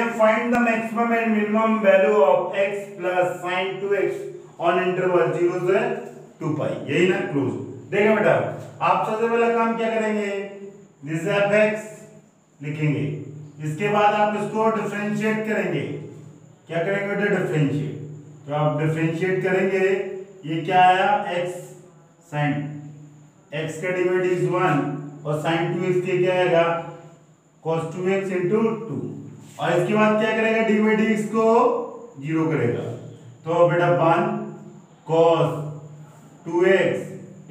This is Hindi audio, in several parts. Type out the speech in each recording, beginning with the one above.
हैं find the maximum and minimum value of x plus sin 2x on interval 0 से 2 पाई, यही ना क्लोज। देखिए बेटा, आप सबसे पहला काम क्या करेंगे, दिस fx लिखेंगे, इसके बाद आप इसको डिफरेंशिएट करेंगे। क्या करेंगे बेटा, डिफरेंशिएट। तो आप डिफरेंशिएट करेंगे, ये क्या आया, x sin x का डेरिवेटिव 1 और sin 2x के क्या आएगा, cos 2x into 2, और इसके बाद क्या करेगा, डेरिवेटिव को 0 करेगा। तो बेटा 1 cos 2x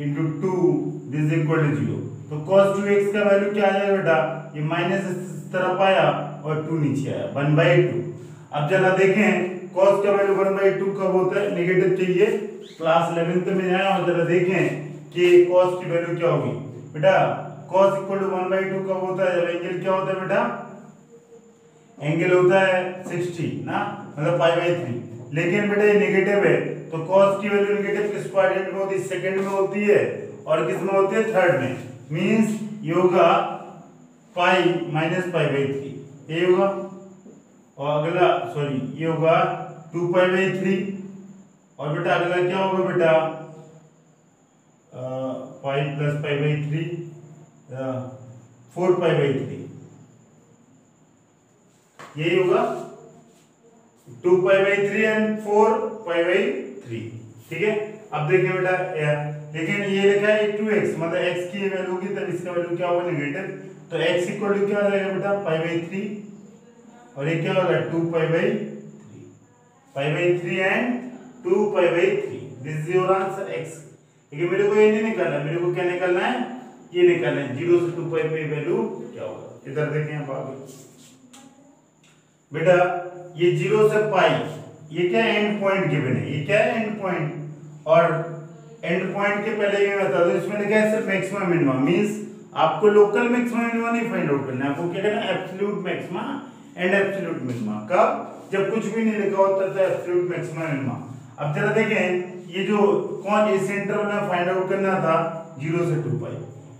into 2 this equal to 0। तो cos 2x का वैल्यू क्या आ जाएगा बेटा, ये माइनस इस तरफ आया और 2 नीचे आया, 1/2। अब जरा देखें cos का वैल्यू 1/2 कब होता है, नेगेटिव चाहिए। क्लास 11th में आया, और जरा देखें कि cos की वैल्यू क्या होगी बेटा। cos इक्वल टू 1/2 कब होता है, जब एंगल क्या होता है बेटा, एंगल होता है 60 ना, मतलब π/3। लेकिन बेटा ये नेगेटिव है, तो cos की वैल्यू नेगेटिव किस क्वाड्रेंट में होती है, सेकंड में होती है, और किस में होती है, थर्ड में। मींस ये होगा π माइनस π/3, ये होगा। और अगला सॉरी ये होगा 2π/3, और बेटा अगला क्या होगा बेटा, π प्लस π/3 4π/3, यही होगा 2π/3 एंड 4π/3। ठीक है, अब देखिए बेटा, लेकिन ये लिखा है 2x, मतलब x की वैल्यू होगी तब इसका वैल्यू क्या होगा, नेगेटिव। तो x इक्वल टू क्या आ जाएगा बेटा, π/3, और ये क्या होगा 2π/3, π/3 and 2π/3। This is your answer x। लेकिन मेरे को ये नहीं निकालना, मेरे को क्या निकालना है, ये निकालना है 0 से 2 पाई पे वैल्यू क्या होगा। इधर देखें आप आगे बेटा, ये 0 से पाई, ये क्या एंड पॉइंट गिवन है, ये क्या है एंड पॉइंट, और एंड पॉइंट के पहले ये बता दो, इसमें लिखा है सिर्फ मैक्सिमम मिनिमम। मींस आपको लोकल मैक्सिमम मिनिमम नहीं फाइंड आउट करना है, आपको क्या करना है, absolute maxima and absolute minima. कब, जब कुछ भी नहीं लिखा होता तो एब्सोल्यूट मैक्सिमा मिनिमा। अब जरा देखें, ये जो कौन इस इंटरवल में फाइंड आउट करना था 0 से 2 पाई,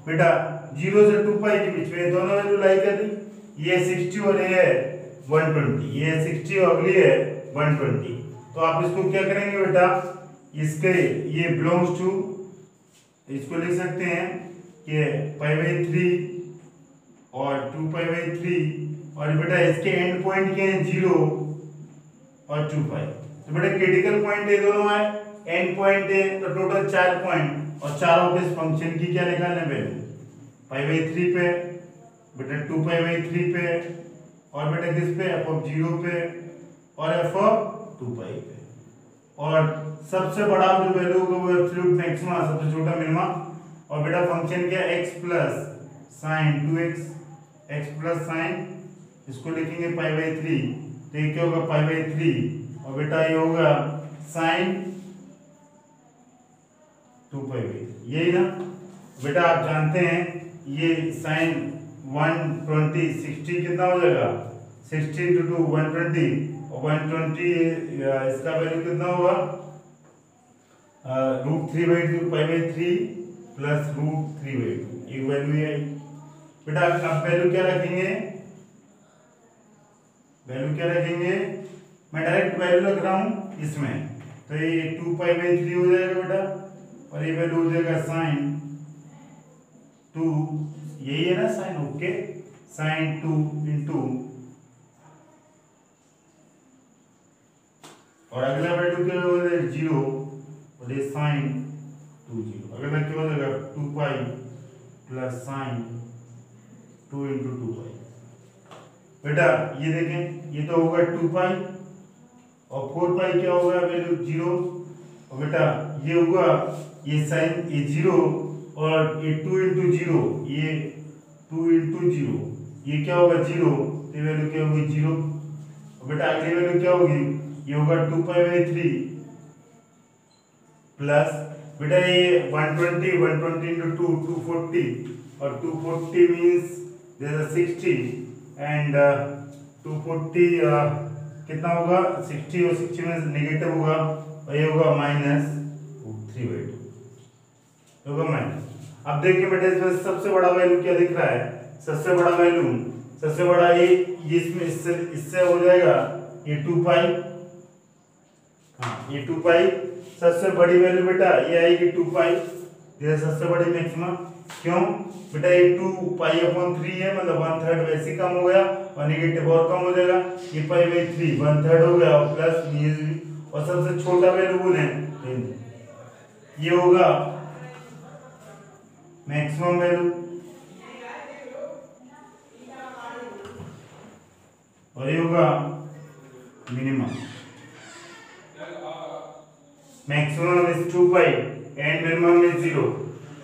बेटा 0 से 2 पाई के बीच में दोनों वैल्यू लाई कर दी, ये 60 और ये है 120, ये 60 और अगली है 120। तो आप इसको क्या करेंगे बेटा, इसके ये बिलोंग्स टू, इसको लिख सकते हैं कि π/3 और 2π/3, और बेटा इसके एंड पॉइंट क्या है 0 और 2 पाई। तो बेटा क्रिटिकल पॉइंट ये दोनों है, एंड पॉइंट है, तो टोटल 4 पॉइंट, और चारों के इस फंक्शन की क्या निकालना है वैल्यू, π/3 पे, बेटा 2π/3 पे, और बेटा किस पे, f(0) पे, और f(2 पाई) पे, और सबसे बड़ा जो वैल्यू होगा वो एब्सोल्यूट मैक्सिमा, सबसे छोटा मिनिमा। और बेटा फंक्शन क्या है, x plus sin 2x, x plus sin, इसको लिखेंगे π/3, तो ये क्या होगा π/3, और बेटा ये होगा sin 2π/3, यही ना बेटा। आप जानते हैं ये sin 120 60 कितना हो जाएगा, 60 × 2 120, और 120 इसका वैल्यू कितना होगा, √3/2 π/3 प्लस √3/2, ये वैल्यू है बेटा। अब वैल्यू क्या रखेंगे, वैल्यू क्या रखेंगे, मैं डायरेक्ट वैल्यू रख रहा हूं इसमें, तो ये 2π/3 हो जाएगा बेटा, और ये वैल्यू हो जाएगा sin 2, यही है ना sin, ओके, sin 2 इंटू, और अगला वैल्यू क्या हो जाएगा 0, और ये sin 2 0, अगला क्या हो जाएगा 2 पाई प्लस sin 2 इंटू 2 पाई। बेटा ये देखें, ये तो होगा 2 पाई, और 4 पाई क्या होगा वैल्यू 0, और बेटा ये होगा ये sin ये 0, और ये 2 इंटू 0, ये 2 इंटू 0, ये क्या होगा 0, तो वैल्यू क्या होगी 0, और बेटा अगली वैल्यू क्या होगी, ये होगा 2π/3 प्लस, बेटा ये 120 इंटू 2 240, और 240 मीन्स देयर 60, एंड 240 कितना होगा 60, और 60 में नेगेटिव होगा, और ये होगा -3/2 होगा माइनस। अब देखिए बेटा इसमें सबसे बड़ा वैल्यू क्या दिख रहा है, सबसे बड़ा वैल्यू सबसे बड़ा ये इसमें इससे हो जाएगा ये 2 पाई। हाँ ये 2 पाई सबसे बड़ी वैल्यू बेटा ये आएगी 2 पाई, ये सबसे बड़ी मैक्सिमम। क्यों बेटा ये 2 पाई अपॉन 3 है, मतलब 1/3 वैसे ही कम हो गया और नेगेटिव और कम हो जाएगा। ये पाई बाई 3 1/3 हो गया और प्लस ये, और सबसे छोटा वैल्यू बोले ये होगा मैक्सिमम वैल्यू और ये होगा minimum. Maximum is 2 pi and minimum is 0।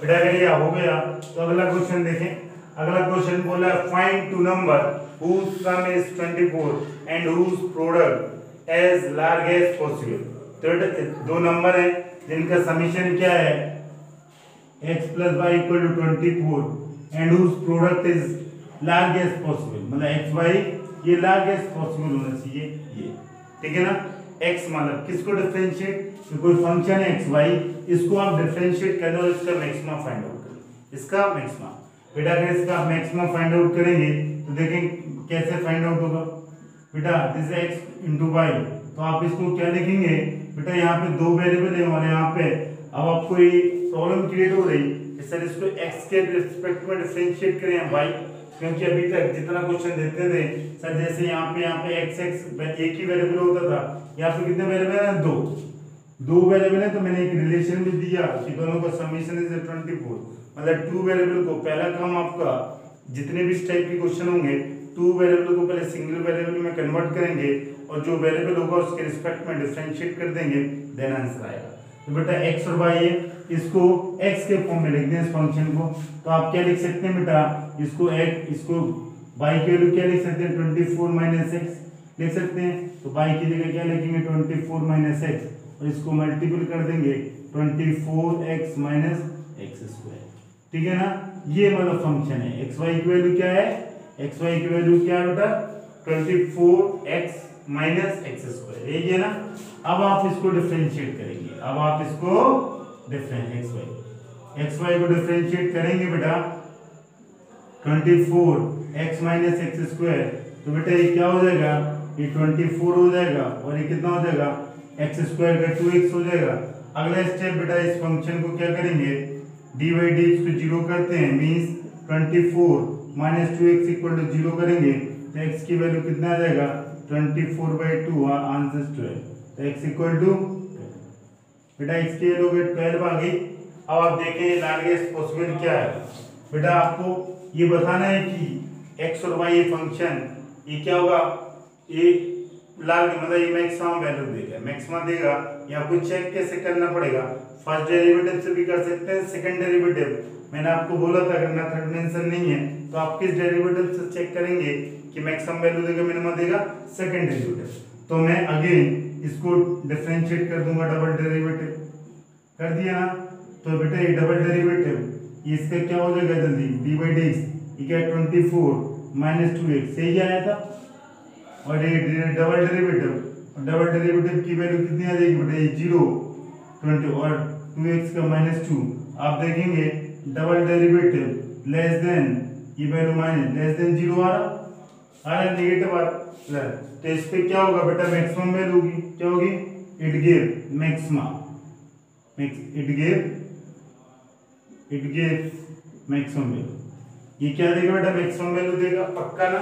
बेटा अगर ये हो गया तो अगला क्वेश्चन देखें। अगला क्वेश्चन बोला है find two number whose sum is 24 and whose product as large as possible। तो दो नंबर है जिनका समीशन क्या है x plus y equal to 24 and whose product is large as possible, मतलब x y ये large as possible होना चाहिए ये, ठीक है ना। x मतलब किसको डिफरेंशिएट, तो कोई फंक्शन है x y, इसको आप डिफरेंशिएट करना और इसका मैक्सिमा फाइंड आउट करें, इसका मैक्सिमा। बेटा अगर इसका मैक्सिमा फाइंड आउट करेंगे तो देखें कैसे फाइंड आउट होगा। बेटा this is x into y, तो आप इसको क्या लिखेंगे बेटा, यहाँ पे दो वेरिएबल है और यहाँ पे अब आपको ये प्रॉब्लम क्रिएट हो रही है सर इसको x के रिस्पेक्ट में डिफरेंशिएट करें या y, क्योंकि अभी तक जितना क्वेश्चन देते थे सर जैसे यहाँ पे x एक ही वेरिएबल होता था, यहाँ पे कितने वेरिएबल हैं, दो वेरिएबल है। तो मैंने एक रिलेशन भी दिया कि दोनों का समीशन इज 24, मतलब 2 वेरिएबल को पहला काम आपका जितने भी इस टाइप के क्वेश्चन होंगे 2 वेरिएबल को पहले सिंगल वेरिएबल में कन्वर्ट करेंगे और जो वेरिएबल होगा उसके रिस्पेक्ट में डिफरेंशिएट कर देंगे, देन आंसर आएगा। तो बेटा x और y है, इसको x के फॉर्म में लिख दें इस फंक्शन को, तो आप क्या लिख सकते हैं बेटा, इसको y की वैल्यू क्या लिख सकते हैं 24 माइनस x लिख सकते हैं। तो y की जगह क्या लिखेंगे 24 माइनस x और इसको मल्टीपल कर देंगे 24x माइनस एक्स स्क्वायर, ठीक है ना। ये मतलब फंक्शन है, x y की वैल्यू क्या है, x y की वैल्यू क्या है बेटा 24x माइनस एक्स स्क्वायर, यही है ना। अब आप इसको डिफरेंशिएट करेंगे, अब आप इसको एक्स वाई को डिफरेंशिएट करेंगे बेटा 24x माइनस एक्स स्क्वायर, तो बेटा ये क्या हो जाएगा, ये 24 हो जाएगा और ये कितना हो जाएगा एक्स स्क्वायर का 2x हो जाएगा। अगला स्टेप बेटा इस फंक्शन को क्या करेंगे, डी बाई डी को 0 करते हैं, means 24 minus 2x equal to 0 करेंगे तो x की वैल्यू कितना आ जाएगा 24/2, आंसर 12, तो x इक्वल टू बेटा x की वैल्यू 12 आ गई। अब आप देखें लार्जेस्ट पॉसिबल क्या है बेटा, आपको ये बताना है कि x और y ये फंक्शन ये क्या होगा, ये लार्ज मतलब ये मैक्सिमम वैल्यू देगा, मैक्सिमम देगा, या कुछ चेक कैसे करना पड़ेगा, फर्स्ट डेरिवेटिव से भी कर सकते हैं, सेकंड डेरिवेटिव मैंने आपको बोला था अगर मेथड मेंशन नहीं है तो आप किस डेरिवेटिव से चेक करेंगे कि मैक्सिमम वैल्यू देगा मिनिमम देगा, सेकंड डेरिवेटिव। तो मैं अगेन इसको डिफरेंशिएट कर दूंगा, डबल डेरिवेटिव कर दिया ना, तो बेटा ये डबल डेरिवेटिव इसका क्या हो जाएगा जल्दी, डी बाई डी ये क्या 24 माइनस 2x यही आया था, और ये डबल डेरिवेटिव की वैल्यू कितनी आ जाएगी बेटा, ये 0 20 और 2x का -2। आप देखेंगे डबल डेरिवेटिव लेस देन ये वैल्यू माइनस लेस देन 0 आ रहा नेगेटिव आ रहा, तो इस पे क्या होगा बेटा मैक्सिमम वैल्यू होगी, क्या होगी, it give maxima, it give maximum value, ये क्या देगा बेटा मैक्सिमम वैल्यू देगा, पक्का ना।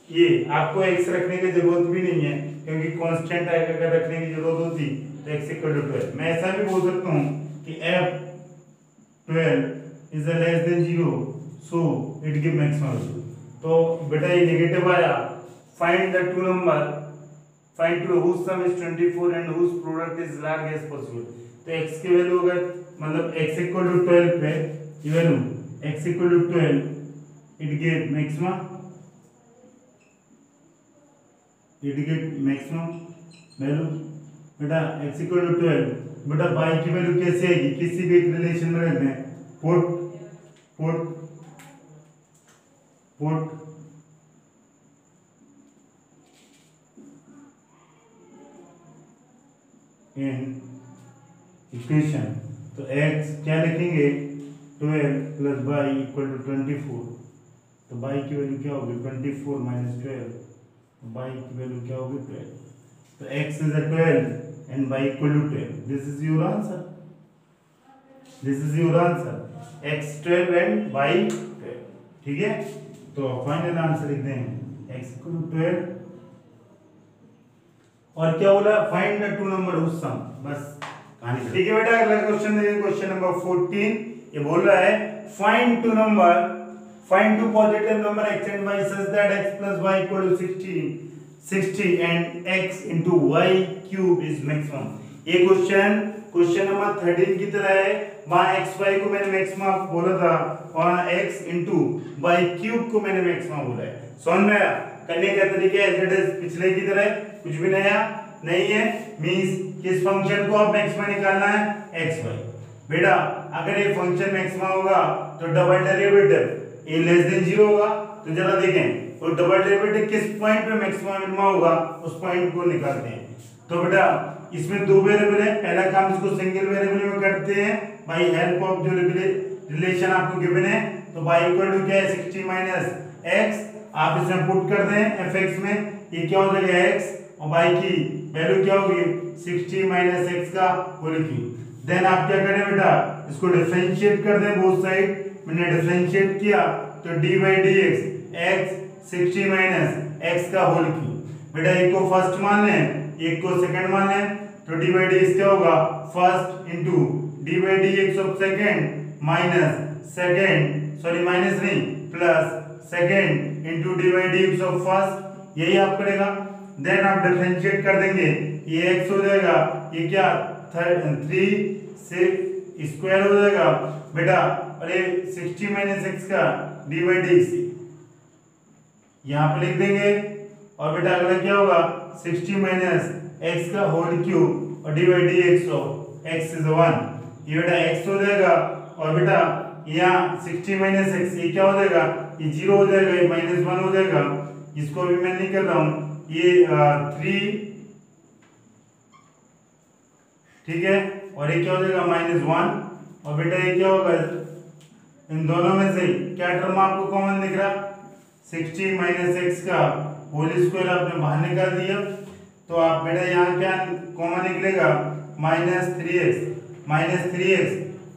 ये आपको x रखने की जरूरत भी नहीं है क्योंकि कांस्टेंट अगर रखने की जरूरत होती तो x इक्वल टू 12। मैं ऐसा भी बोल सकता हूँ कि f12 is less than 0 so it give maximum value. तो बेटा ये नेगेटिव आया, find the two number, find two whose sum is 24 and whose product is large as possible। तो x की वैल्यू अगर मतलब x इक्वल टू 12 पे ये value x equal to 12 it give maximum, it give maximum value बेटा x इक्वल टू 12। बेटा y की वैल्यू कैसे आएगी, किसी भी एक रिलेशन में रख दें, पुट इन इक्वेशन, तो x क्या लिखेंगे 12 प्लस y इक्वल टू 24 तो बाई की वैल्यू क्या होगी 24 माइनस 12, तो बाई की वैल्यू क्या होगी 12, तो x is 12 and y equal to 12, this is your answer, this is your answer x 12 and y 12, ठीक है। तो फाइनल आंसर लिख दें x इक्वल टू 12, और क्या बोला find the two number whose sum, बस कहानी, ठीक है बेटा। अगला क्वेश्चन देखिए, क्वेश्चन नंबर 14, ये बोल रहा है find two number, find two positive number x and y such that x plus y equal to 60 and x into y cube is maximum। ये क्वेश्चन नंबर 13 की तरह है, वहां x y को मैंने मैक्सिमम बोला था, वहां x into y क्यूब को मैंने मैक्सिमम बोला है। समझ में आया? करने का तरीका एज इट इज पिछले की तरह, कुछ भी नया नहीं है। मींस किस फंक्शन को आप मैक्सिमम निकालना है, x y। बेटा अगर ये फंक्शन मैक्सिमम होगा तो डबल डेरिवेटिव ये लेस देन 0 होगा, तो जरा देखें तो डबल डेरिवेटिव किस पॉइंट पे मैक्सिमम मिनिमम होगा, उस पॉइंट को निकालते हैं। तो बेटा इसमें दो वेरिएबल है, पहला काम इसको सिंगल वेरिएबल में करते हैं बाय हेल्प ऑफ जो रिलेशन आपको गिवन है। तो y इक्वल टू क्या है 60 माइनस x, आप इसमें पुट कर दें fx में, ये क्या हो जाएगा x और y की वैल्यू क्या होगी 60 माइनस x का होल क्यूब। देन आप क्या करें बेटा, इसको डिफरेंशिएट कर दें बोथ साइड, मैंने डिफरेंशिएट किया तो d by dx x 60 minus x का होल क्यूब। बेटा एक को फर्स्ट मान लें, एक को सेकंड मान लें, तो d by dx क्या होगा first into d by dx of second minus second, sorry minus नहीं plus second into d by dx of first, यही आप करेगा। देन आप डिफरेंशिएट कर देंगे, ये x हो जाएगा, ये क्या 3 से स्क्वायर हो जाएगा बेटा, और ये 60 माइनस x का डी बाई डी एक्स यहाँ पे लिख देंगे। और बेटा अगला क्या होगा 60 माइनस x का होल क्यूब और D by D X of x is 1, ये बेटा x हो जाएगा। और बेटा यहाँ 60 माइनस x ये क्या हो जाएगा, ये 0 हो जाएगा, ये -1 हो जाएगा, इसको भी मैं नहीं कर रहा हूँ, ये 3, ठीक है, और ये क्या हो जाएगा -1। और बेटा ये क्या होगा, इन दोनों में से क्या टर्म आपको कॉमन दिख रहा, 60 माइनस x का होल स्क्वायर आपने बाहर निकाल दिया, तो आप बेटा यहाँ क्या कॉमन निकलेगा -3x,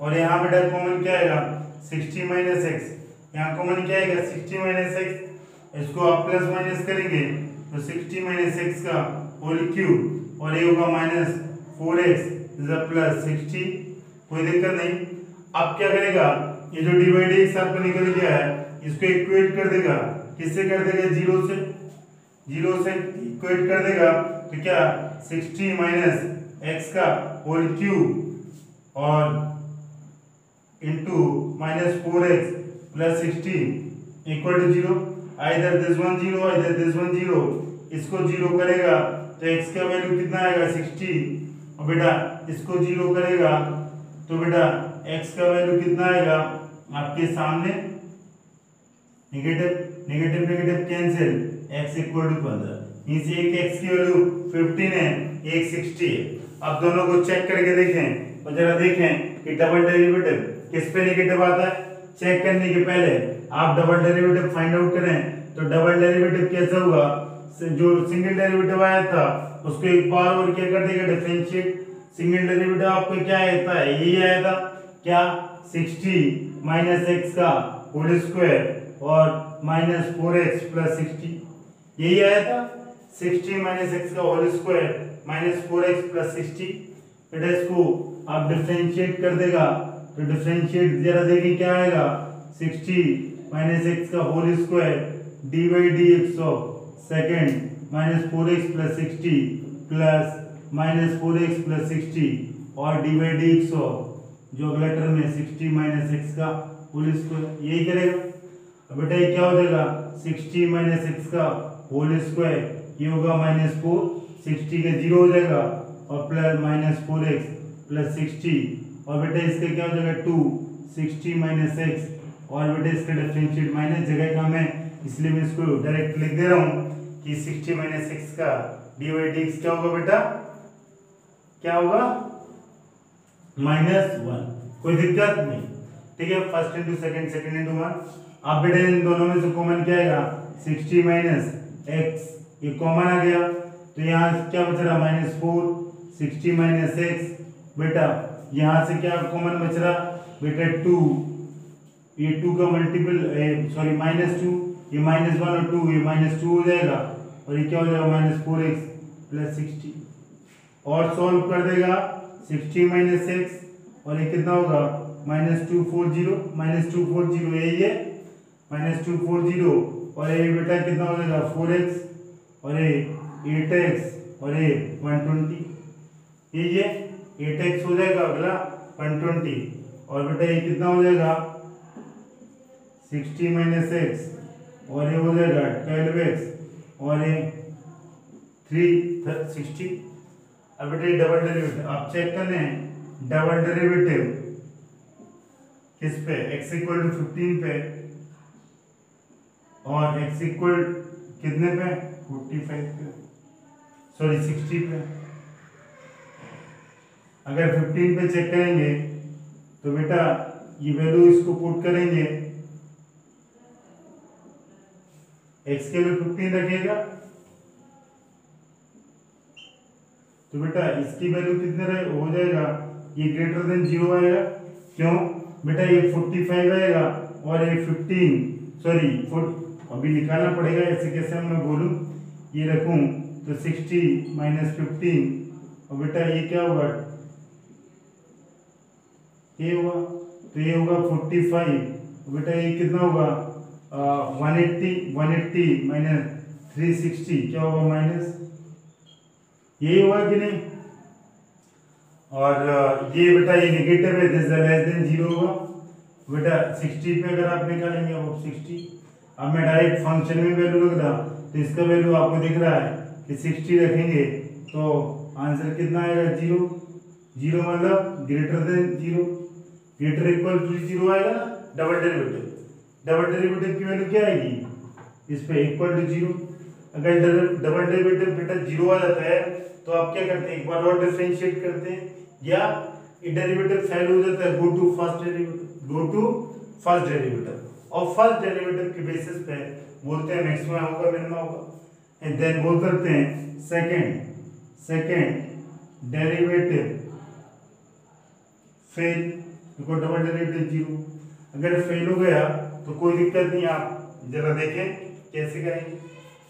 और यहाँ बेटा कॉमन क्या आएगा 60 माइनस x, यहाँ कॉमन क्या आएगा 60 माइनस x, इसको आप प्लस माइनस करेंगे तो 60 माइनस x का होल क्यूब, और ये होगा -4x प्लस 60, कोई दिक्कत नहीं। अब क्या करेगा, ये जो डी बाई डी एक्स आपको निकल गया है, इसको इक्वेट कर देगा, किससे कर देगा 0 से इक्वेट कर देगा, तो क्या 60 माइनस x का होल क्यूब और into -4x plus 60 equal to 0, either this one 0 either this one 0, इसको 0 करेगा तो x का वैल्यू कितना आएगा 60, और बेटा इसको 0 करेगा तो बेटा x का वैल्यू कितना आएगा आपके सामने negative cancel, x equal to 15, इस एक x की वैल्यू 15 है, एक 60 है। अब दोनों को चेक करके देखें और जरा देखें कि डबल डेरिवेटिव किस पे नेगेटिव आता है। चेक करने के पहले आप डबल डेरिवेटिव फाइंड आउट करें, तो डबल डेरिवेटिव कैसे होगा, जो सिंगल डेरिवेटिव आया था उसको एक बार और क्या कर देगा डिफरेंशिएट, सिंगल डेरिवेटिव आपको क्या आता है, यही आया था क्या 60 माइनस x का होल स्क्वायर और -4x प्लस 60, यही आया था 60 माइनस x का होल स्क्वायर -4x प्लस 60। बेटा इसको आप डिफरेंशिएट कर देगा, तो डिफरेंशिएट जरा देखिए क्या आएगा 60 माइनस x का whole square D by D X of second -4x plus 60 plus -4x plus 60 और D by D X of जो अगला टर्म है 60 माइनस x का होल स्क्वायर, यही करेगा। अब बेटा ये क्या हो जाएगा 60 माइनस x का होल स्क्वायर, ये होगा -4, 60 का 0 हो जाएगा और प्लस -4x प्लस 60, और बेटा इसका क्या हो जाएगा 2 60 माइनस x, और बेटा इसका डिफरेंशिएट माइनस जगह कम है इसलिए मैं इसको डायरेक्ट लिख दे रहा हूँ कि 60 माइनस x का डी बाई डी एक्स क्या होगा बेटा, क्या होगा -1, कोई दिक्कत नहीं। ठीक है, first into second, second into 1। अब बेटा इन दोनों में से कॉमन क्या आएगा, 60 माइनस x, ये कॉमन आ गया, तो यहाँ क्या बच रहा -4, 60 माइनस x। बेटा यहाँ से क्या कॉमन बच रहा बेटा 2, ये 2 का मल्टीपल सॉरी -2, ये -1 और 2, ये -2 हो जाएगा, और ये क्या हो जाएगा -4x प्लस 60, और सॉल्व कर देगा 60 माइनस x, और ये कितना होगा -240, यही है -240, और ये बेटा कितना हो जाएगा 4x, और ये 8x, और ये 120, यही है 8x हो जाएगा अगला 120, और बेटा ये कितना हो जाएगा 60 माइनस x, और ये हो जाएगा 12x, और ये 360। अब बेटा डबल डेरिवेटिव आप चेक कर लें, डबल डेरिवेटिव किस पे, x इक्वल टू 15 पे, और x इक्वल कितने पे 45 पे, सॉरी 60 पे। अगर 15 पे चेक करेंगे तो बेटा ये वैल्यू इसको पुट करेंगे, x के लिए 15 रखेगा, तो बेटा इसकी वैल्यू कितने हो जाएगा, ये ग्रेटर देन 0 आएगा, क्यों बेटा ये 45 आएगा, और ये 15 सॉरी अभी निकालना पड़ेगा, ऐसे कैसे हम मैं बोलूं, ये रखूं तो 60 माइनस 15, और बेटा ये क्या होगा, ये होगा, तो ये होगा 45, बेटा ये कितना होगा 180 माइनस 360 क्या होगा माइनस, यही होगा कि नहीं, और ये बेटा ये नेगेटिव है, दिस इज लेस देन 0 होगा, बेटा 60 पे अगर आप निकालेंगे अब 60, अब मैं डायरेक्ट फंक्शन में वैल्यू रख रहा, तो इसका वैल्यू आपको दिख रहा है कि 60 रखेंगे तो आंसर कितना आएगा 0, 0 मतलब greater than 0, greater equal to 0 आएगा ना, डबल डेरिवेटिव की वैल्यू क्या आएगी इस पे इक्वल टू 0। अगर डबल डेरिवेटिव बेटा 0 आ जाता है तो आप क्या करते हैं, एक बार और डिफरेंशिएट करते हैं, या ये डेरिवेटिव फेल हो जाता है, गो टू फर्स्ट डेरिवेटिव, और फर्स्ट डेरिवेटिव के बेसिस पे बोलते हैं मैक्सिमम होगा मिनिमम होगा, एंड देन बोल करते हैं second derivative fail, because double derivative 0, अगर फेल हो गया तो कोई दिक्कत नहीं, आप जरा देखें कैसे करेंगे।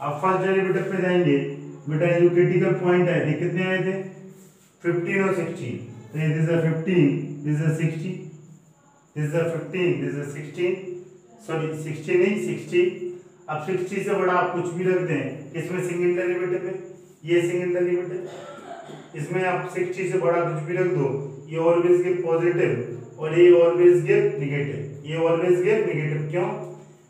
आप फर्स्ट डेरिवेटिव पे जाएंगे, बेटा ये जो क्रिटिकल पॉइंट है ये कितने आए थे 15 और 16, तो ये this is 15, this is 60, this is 15, this is 16, sorry 60 नहीं 60। अब 60 से बड़ा आप कुछ भी रख दें, इसमें सिंगल डेरिवेटिव है, ये सिंगल डेरिवेटिव, इसमें आप 60 से बड़ा कुछ भी रख दो, ये ऑलवेज गिव पॉजिटिव और ये ऑलवेज गिव नेगेटिव, ये ऑलवेज गिव नेगेटिव। क्यों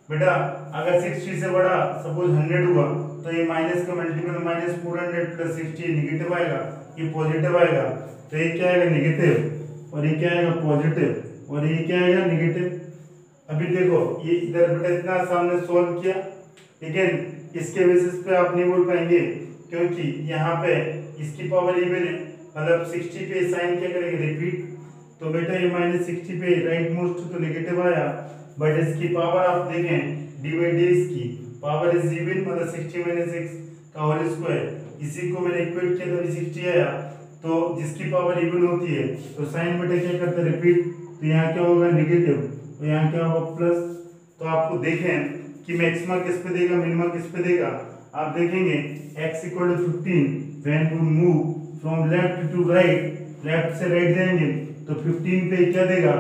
बेटा, अगर 60 से बड़ा सपोज 100 हुआ तो ये माइनस का मल्टीपल -400 प्लस 60 नेगेटिव आएगा, ये पॉजिटिव आएगा, तो ये क्या आएगा नेगेटिव, और ये क्या आएगा पॉजिटिव, और ये क्या आएगा नेगेटिव। अभी देखो ये इधर बेटा इतना सामने सॉल्व किया, लेकिन इसके बेसिस पे आप नहीं बोल पाएंगे क्योंकि यहाँ पे इसकी पावर इवन है, मतलब 60 पे साइन क्या करेंगे रिपीट, तो बेटा ये -60 पे राइट मोस्ट तो नेगेटिव आया, बट इसकी पावर आप देखें डी बाई डी इसकी पावर इज इवन, मतलब 60 - x का होल स्क्वायर, इसी को मैंने इक्वेट किया तो 60 आया, तो जिसकी पावर इवन होती है तो साइन बेटा क्या करता है रिपीट, तो यहाँ क्या होगा नेगेटिव, तो यहाँ क्या होगा प्लस। तो आपको देखें कि मैक्सिमा किस पे देगा मिनिमा किस पे देगा, आप देखेंगे x = 15 when we move from left to right, left से राइट जाएंगे तो 15 पे क्या देगा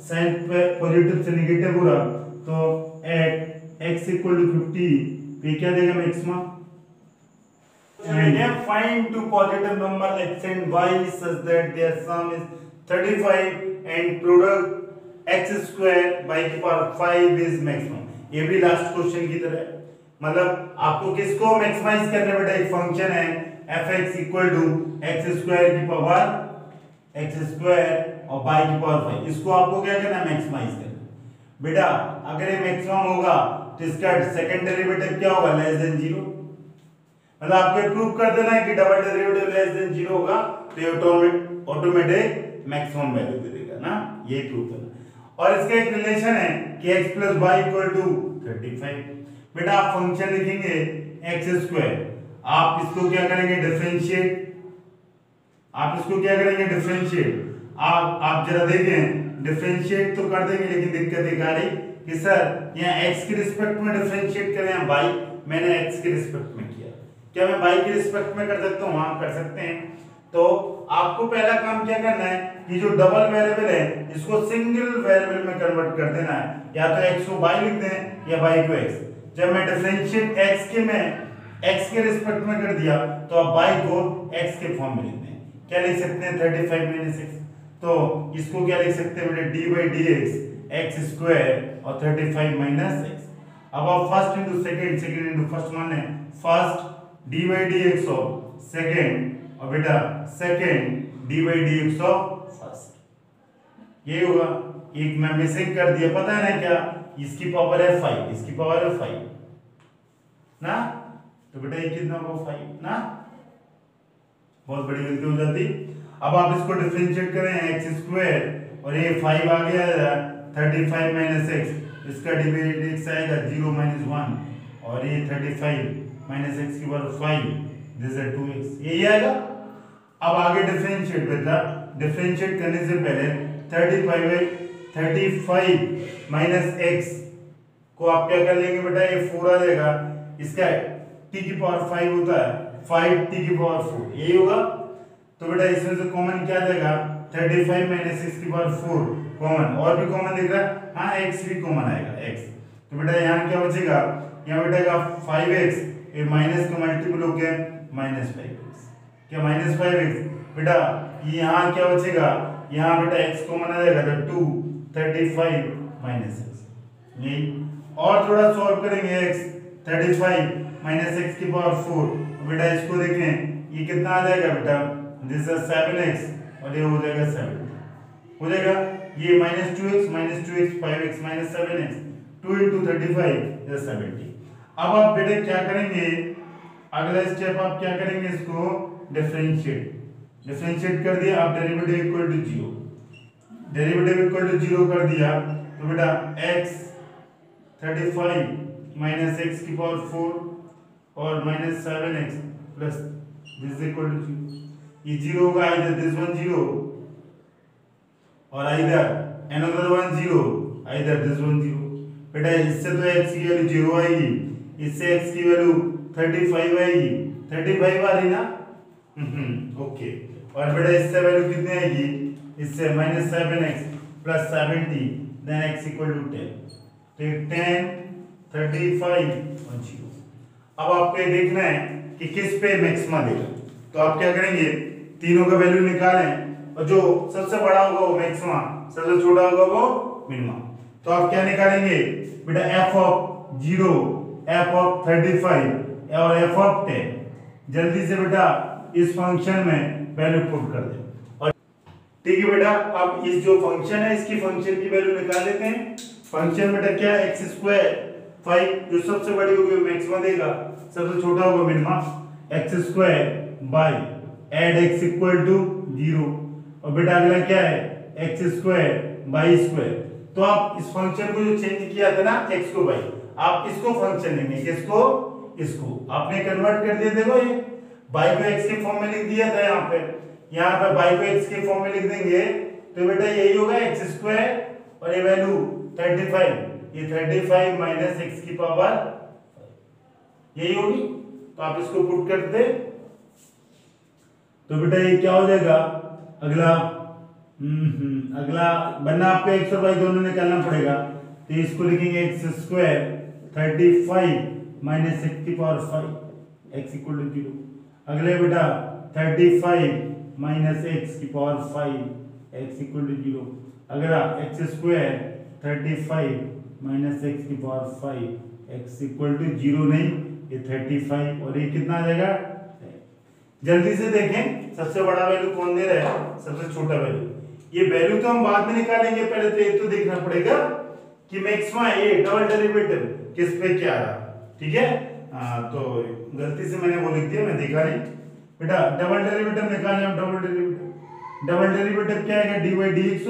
साइन पे पॉजिटिव से नेगेटिव हो रहा, तो एट x = 50 पे क्या देगा maxima. And find two positive number x and y such that their sum is 35 and product x square by the power 5 is maximum। ये भी लास्ट क्वेश्चन की तरह, मतलब आपको किसको मैक्सिमाइज करना बेटा, एक फंक्शन है fx = x स्क्वायर की पावर x स्क्वायर और y की पावर 5, इसको आपको क्या करना है मैक्सिमाइज करना। बेटा अगर ये मैक्सिमम होगा तो इसका सेकंड डेरिवेटिव क्या होगा लेस देन 0, मतलब आपको प्रूव कर देना है कि डबल डेरिवेटिव लेस देन 0 होगा तो ये ऑटोमेटिक मैक्सिमम वैल्यू दे देगा ना, ये प्रूव करना। और इसका एक रिलेशन है कि x plus Y equal to 35। बेटा आप फंक्शन लिखेंगे एक्स स्क्वायर, आप इसको क्या करेंगे डिफरेंशिएट, आप जरा देखें डिफरेंशिएट तो कर देंगे, लेकिन दिक्कत एक आ रही कि सर यहाँ x के रिस्पेक्ट में डिफरेंशिएट करें या y, मैंने x के रिस्पेक्ट में किया, क्या मैं y के रिस्पेक्ट में कर सकता हूँ? हाँ कर सकते हैं। तो आपको पहला काम क्या करना है कि जो डबल वेरिएबल है इसको सिंगल वेरिएबल में कन्वर्ट कर देना है, या तो x को y लिख दें या y को x। जब मैं डिफरेंशिएट x के रिस्पेक्ट में कर दिया तो अब y को x के फॉर्म में लिख दें। क्या लिख सकते हैं 35 माइनस x, तो इसको क्या लिख सकते हैं बेटे d by D X square और 35 माइनस x। अब आप first into second, second into first माने first d by D X of second और बेटा second d by D X of first, ये होगा। एक मैं मिसिंग कर दिया, पता है ना क्या, इसकी पावर है 5, इसकी पावर है 5 ना, तो बेटा ये कितना होगा 5 ना, बहुत बड़ी गलती हो जाती। अब आप इसको डिफरेंशिएट करें एक्स स्क्वायर और ये 5 आ गया 35 माइनस एक्स, इसका डिवाइड x आएगा 0 माइनस 1 और ये 35 माइनस एक्स की पावर 5, दिस इज 2x, यही आएगा। अब आगे डिफरेंशिएट बेटा, डिफरेंशिएट करने से पहले 35 माइनस x को आप क्या कर लेंगे बेटा, ये 4 आ जाएगा, इसका t की पावर 5 होता है 5t की पावर 4, यही होगा। तो बेटा इसमें से कॉमन क्या आ जाएगा 35 माइनस x की पावर 4 कॉमन, और भी कॉमन दिख रहा है, हाँ x भी कॉमन आएगा x। तो बेटा यहाँ क्या बचेगा, यहाँ बेटा 5x, ये माइनस का मल्टीपल हो गया -5x, क्या -5x बेटा, यहाँ क्या बचेगा, यहाँ बेटा x कॉमन आ जाएगा तो 2 35 माइनस x, यही। और थोड़ा सॉल्व करेंगे x 35 माइनस x की पावर 4, बेटा इसको देखें ये कितना आ जाएगा बेटा, दिस इज 7x और ये हो जाएगा 7 हो जाएगा, ये -2x 5x -7x, 2 into 35 is 70। अब आप बेटे क्या करेंगे, अगला स्टेप आप क्या करेंगे, इसको डिफरेंशिएट कर दिया, आप डेरिवेटिव इक्वल टू 0 कर दिया, तो बेटा x 35 माइनस x की पावर 4 और -7x plus this equal to 0, ये 0 होगा, इधर दिस वन 0 और इधर another one 0, इधर दिस वन 0। बेटा इससे तो x की वैल्यू 0 आएगी, इससे x की वैल्यू 35 आएगी, 35 आ रही ना, ओके। और बेटा इससे वैल्यू कितनी आएगी, इससे -7x plus 70 then x equal to 10, तो 10 35 और 0। अब आपको ये देखना है कि किस पे मैक्सिमा देगा, तो आप क्या करेंगे, तीनों का वैल्यू निकालें और जो सबसे बड़ा होगा वो मैक्सिमा, सबसे छोटा होगा वो मिनिमा। तो आप क्या निकालेंगे बेटा, f ऑफ 0, f ऑफ 35 और f ऑफ 10। जल्दी से बेटा इस फंक्शन में वैल्यू पुट कर दें, और ठीक है बेटा, अब इस जो फंक्शन है इसकी फंक्शन की वैल्यू निकाल लेते हैं। फंक्शन बेटा क्या है, x स्क्वायर 5, जो सबसे बड़ी होगी वो मैक्सिमा देगा, सबसे छोटा होगा मिनिमा, x स्क्वायर बाय एड x इक्वल टू 0, और बेटा अगला क्या है x स्क्वायर बाई स्क्वायर। तो आप इस फंक्शन को जो चेंज किया था ना x को बाई, आप इसको फंक्शन लेंगे, किसको, इसको आपने कन्वर्ट कर दिया, देखो ये बाई को x के फॉर्म में लिख दिया था, यहाँ पे बाई को x के फॉर्म में लिख देंगे, तो बेटा यही होगा x स्क्वायर और ये वैल्यू 35, ये 35 माइनस x की पावर यही होगी। तो आप इसको पुट कर दे, तो बेटा ये क्या हो जाएगा, अगला बनना आपको x और y दोनों निकालना पड़ेगा, तो इसको लिखेंगे x स्क्वायर 35 माइनस x की पावर 5 x इक्वल टू 0। अगले बेटा 35 माइनस x की पावर 5 x इक्वल टू 0। अगला x स्क्वायर 35 माइनस x की पावर 5 x इक्वल टू 0 नहीं, ये 35 और ये कितना आ जाएगा। जल्दी से देखें सबसे बड़ा वैल्यू कौन दे रहा है, सबसे छोटा वैल्यू। ये वैल्यू तो हम बाद में निकालेंगे, पहले तो ये तो देखना पड़ेगा कि मैक्सिमा ये डबल डेरिवेटिव किस पे क्या आ रहा, ठीक है। तो गलती से मैंने वो लिख दिया, मैं दिखा नहीं बेटा, डबल डेरिवेटिव निकालें हम। डबल डेरिवेटिव क्या है, D by D x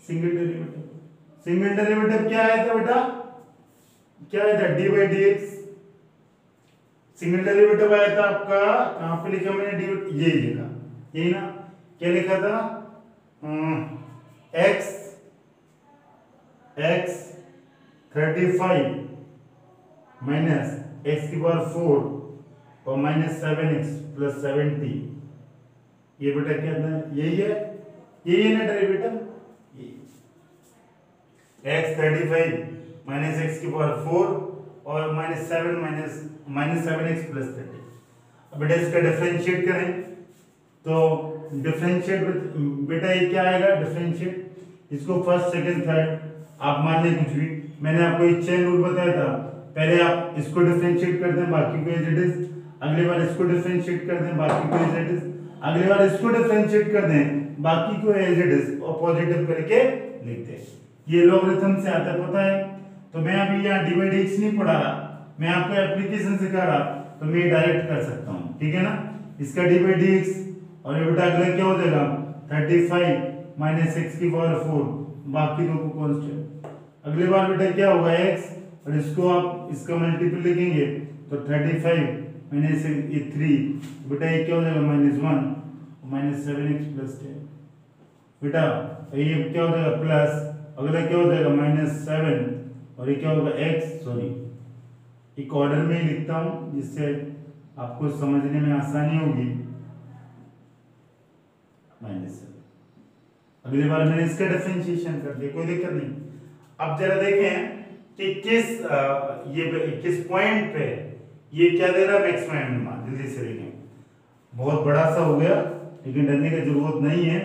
single derivative, single derivative क्या आया था बेटा, क्या आया था, D by D x. Single derivative आया था आपका, कहां पे लिखा मैंने, ये लिखा, यही ना, क्या लिखा था, एक्स 35 माइनस एक्स की पावर 4 और माइनस 7x प्लस 70, ये बेटा क्या था, यही है ना डेरिवेटिव, एक्स 35 माइनस एक्स की पावर 4 और माइनस 7x प्लस 30। अब बेटा इसका डिफरेंशिएट करें तो डिफरेंशिएट बेटा ये क्या आएगा, डिफरेंशिएट, इसको फर्स्ट सेकंड थर्ड आप मान लें कुछ भी, मैंने आपको एक चेन रूल बताया था, पहले आप इसको डिफरेंशिएट कर दें बाकी को एज इट इज, अगली बार इसको डिफरेंशिएट कर दें बाकी को एज इट इज, अगली बार इसको डिफरेंशिएट कर दें बाकी को एज इट इज और पॉजिटिव करके लिखते हैं। ये लॉगरिथम से आता है, पता है। तो मैं अभी यहाँ डी बाई डी एक्स नहीं पढ़ा रहा, मैं आपको एप्लीकेशन सिखा रहा, तो मैं डायरेक्ट कर सकता हूँ, ठीक है ना। इसका डी बाई डी एक्स और ये बेटा अगला क्या हो जाएगा 35 माइनस एक्स की पावर 4, बाकी दो को कांस्टेंट। अगली बार बेटा क्या होगा x और इसको आप इसका मल्टीपल लिखेंगे तो 35 माइनस 3, बेटा ये क्या हो जाएगा -1 माइनस 7x प्लस 10, बेटा ये क्या हो जाएगा प्लस, अगला क्या हो जाएगा -7 और ये क्या होगा x, सॉरी एक ऑर्डर में ही लिखता हूँ जिससे आपको समझने में आसानी होगी, -7। अगली बार मैंने इसका डिफरेंशिएशन कर दिया, कोई दिक्कत नहीं। अब जरा देखें कि किस पॉइंट पे ये क्या दे रहा है, मैक्सिमम मिनिमा, जल्दी से देखें। बहुत बड़ा सा हो गया लेकिन डरने की जरूरत नहीं है,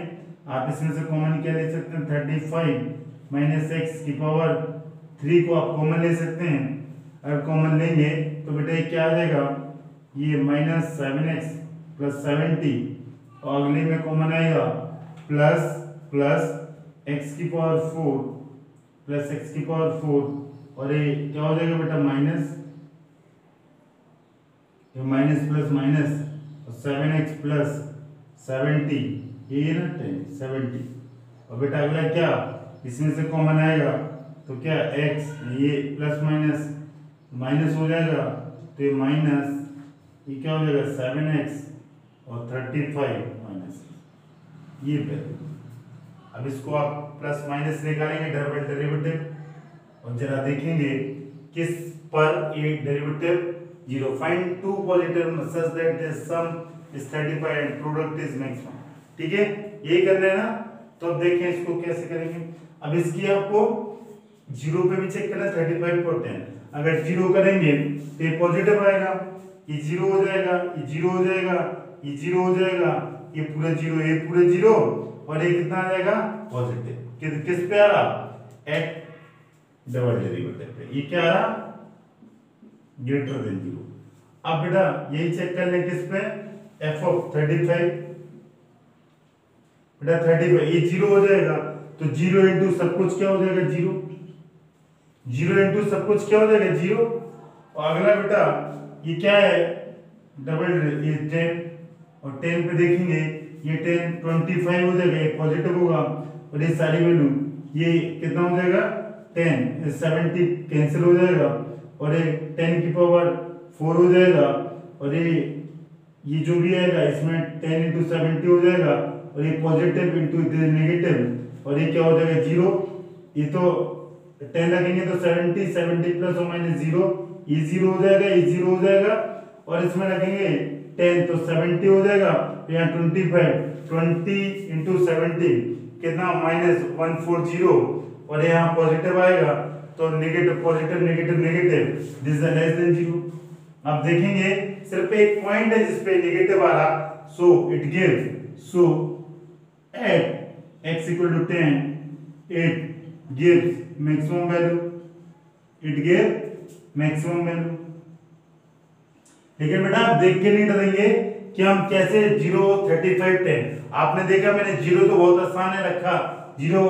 आप इसमें से कॉमन क्या ले सकते हैं, 35 माइनस एक्स की पावर 3 को आप कॉमन ले सकते हैं। अगर कॉमन लेंगे तो बेटा ये क्या आ जाएगा, ये -7x प्लस 70 और अगले में कॉमन आएगा प्लस x की पावर 4 प्लस x की पावर 4 और ये क्या हो जाएगा बेटा माइनस प्लस माइनस और 7x प्लस 70, ये ना 70 और बेटा अगला क्या, इसमें से कॉमन आएगा तो क्या x, ये प्लस माइनस हो जाएगा तो ये माइनस, ये क्या हो जाएगा 7x और 35 माइनस, ये पे। अब इसको आप प्लस माइनस निकालेंगे डबल डेरिवेटिव और जरा देखेंगे किस पर ये derivative 0, find two positive such that the sum is 35 and product is maximum, ठीक है, यही करना है ना। तो अब देखें इसको कैसे करेंगे। अब इसकी आपको 0 पे भी चेक करना, 35 और 10, अगर 0 करेंगे तो ये पॉजिटिव आएगा, ये 0 हो जाएगा, ये 0 हो जाएगा, ये 0 हो जाएगा, ये पूरा 0, ये पूरे 0 और ये कितना आ जाएगा पॉजिटिव, किस पे आ रहा, एट डबल डेरिवेटिव पे, ये क्या आ रहा ग्रेटर देन 0। अब बेटा यही चेक कर ले किस पे, f ऑफ 35, बेटा 35 ये 0 हो जाएगा तो 0 इंटू सब कुछ क्या हो जाएगा 0, 0 इंटू सब कुछ क्या हो जाएगा 0। और अगला बेटा ये क्या है डबल, ये 10 और 10 पे देखेंगे ये 10 25 हो जाएगा, ये पॉजिटिव होगा और ये सारी वैल्यू ये कितना हो जाएगा 10, 70 कैंसिल हो जाएगा और ये 10 की पावर 4 हो जाएगा और ये जो भी आएगा इसमें 10 इंटू 70 हो जाएगा और ये पॉजिटिव इंटू नेगेटिव और ये क्या हो जाएगा 0, ये तो 10 लगेंगे तो 70 प्लस और माइनस 0, ये 0 हो जाएगा, ये 0 हो जाएगा और इसमें लगेंगे 10 तो 70 हो जाएगा, यहाँ 20 इंटू 70 कितना -140 और यहाँ पॉजिटिव आएगा तो negative positive negative negative, this is less than 0। अब देखेंगे सिर्फ एक पॉइंट है जिसपे नेगेटिव आ रहा, so it gives, so at x equal to 10 it gives maximum value, it give maximum value. लेकिन बेटा आप देख के नहीं डरेंगे कि हम कैसे 0 35 10, आपने देखा मैंने 0 तो बहुत आसान है रखा, 0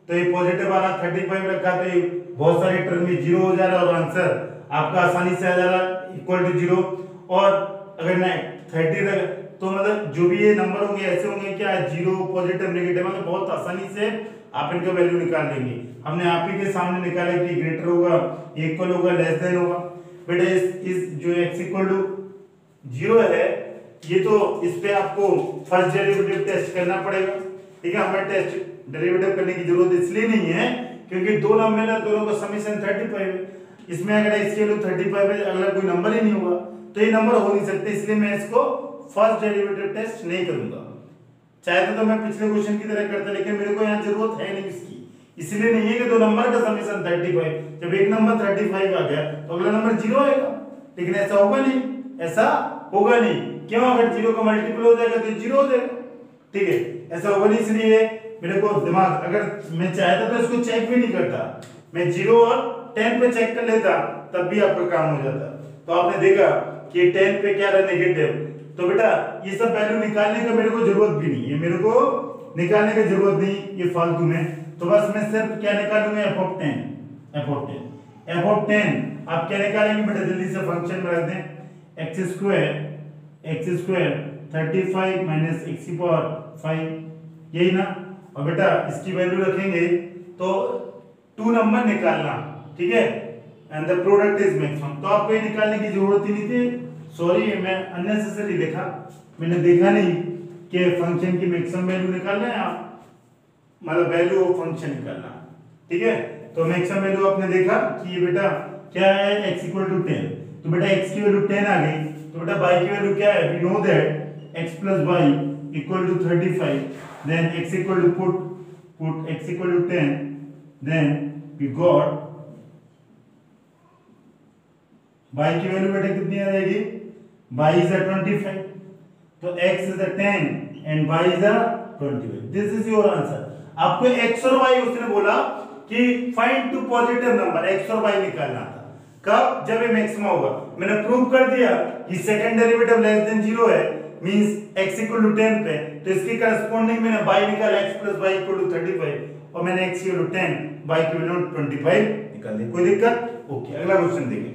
तो ये पॉजिटिव वाला 35 रखा तो ये बहुत सारे टर्म में 0 हो जा रहा है और आंसर आपका आसानी से आ जा रहा है इक्वल टू 0। और अगर मैं 30 तो मतलब जो भी ये नंबर होंगे ऐसे होंगे क्या 0 पॉजिटिव नेगेटिव, मतलब बहुत आसानी से आप इनका वैल्यू निकाल लेंगे। हमने आप ही के सामने निकाला कि ग्रेटर होगा, इक्वल होगा, लेस देन होगा। बेटा इस जो x इक्वल टू 0 है, ये तो इस पे आपको फर्स्ट डेरिवेटिव टेस्ट करना पड़ेगा। ठीक है, हमें टेस्ट डेरिवेटिव करने की जरूरत इसलिए नहीं है क्योंकि दो नंबर है, दोनों का समेशन 35 है। इसमें अगर x की वैल्यू 35 है, अगला कोई नंबर ही नहीं होगा तो ये नंबर हो नहीं सकते, इसलिए मैं इसको फर्स्ट डेरिवेटिव टेस्ट नहीं करूंगा। चाहे तो मैं पिछले क्वेश्चन की तरह करता, लेकिन मेरे को यहाँ जरूरत है नहीं इसकी, इसलिए नहीं है कि दो नंबर का समेशन 35, जब एक नंबर 35 आ गया तो अगला नंबर 0 आएगा, लेकिन ऐसा होगा नहीं, ऐसा होगा नहीं। क्यों? अगर 0 का मल्टीपल हो जाएगा तो 0 हो जाएगा। ठीक है, ऐसा होगा नहीं, इसलिए मेरे को दिमाग, अगर मैं चाहता तो इसको चेक भी नहीं करता, मैं 0 और 10 पे चेक कर लेता, तब भी आपका काम हो जाता। तो आपने देखा कि 10 पे क्या रहा, नेगेटिव। तो बेटा ये सब वैल्यू निकालने का मेरे को जरूरत भी नहीं है, मेरे को निकालने की जरूरत नहीं, ये फालतू में। तो बस मैं सिर्फ क्या निकालूंगा, f of 10, f of 10, f of 10। आप क्या निकालेंगे बेटा, जल्दी से फंक्शन में रख दें, x स्क्वायर 35 माइनस x की पावर 5, यही ना। और बेटा इसकी वैल्यू रखेंगे तो 2 नंबर निकालना, ठीक है, and the product is maximum. तो आपको ये निकालने की जरूरत ही नहीं थी, सॉरी मैं अननेसेसरी लिखा, मैंने देखा नहीं कि फंक्शन की मैक्सिमम वैल्यू निकालना है, आप मतलब वैल्यू ऑफ फंक्शन निकालना। ठीक है, तो मैक्सिमम वैल्यू आपने देखा कि ये बेटा क्या है, x इक्वल टू 10। तो बेटा x की वैल्यू 10 आ गई, तो बेटा y की वैल्यू क्या है, we know that x plus y equal to 35, then x equal to put x equal to 10, then we got y की वैल्यू बेटा कितनी आ जाएगी, y इज 25, तो x is 10 and y is 25। This is your answer. आपको x और y उसने बोला कि find two positive number, x और y निकालना था। कब? जब ये मैक्सिमम होगा। मैंने प्रूव कर दिया कि सेकंड डेरिवेटिव लेस देन 0 है, मींस x इक्वल टू 10 पे, तो इसके करस्पॉन्डिंग मैंने y निकाला, x plus y equal to 35, और मैंने x equal to 10, y equal to 25 निकाल दी। कोई दिक्कत? ओके, अगला क्वेश्चन देखिए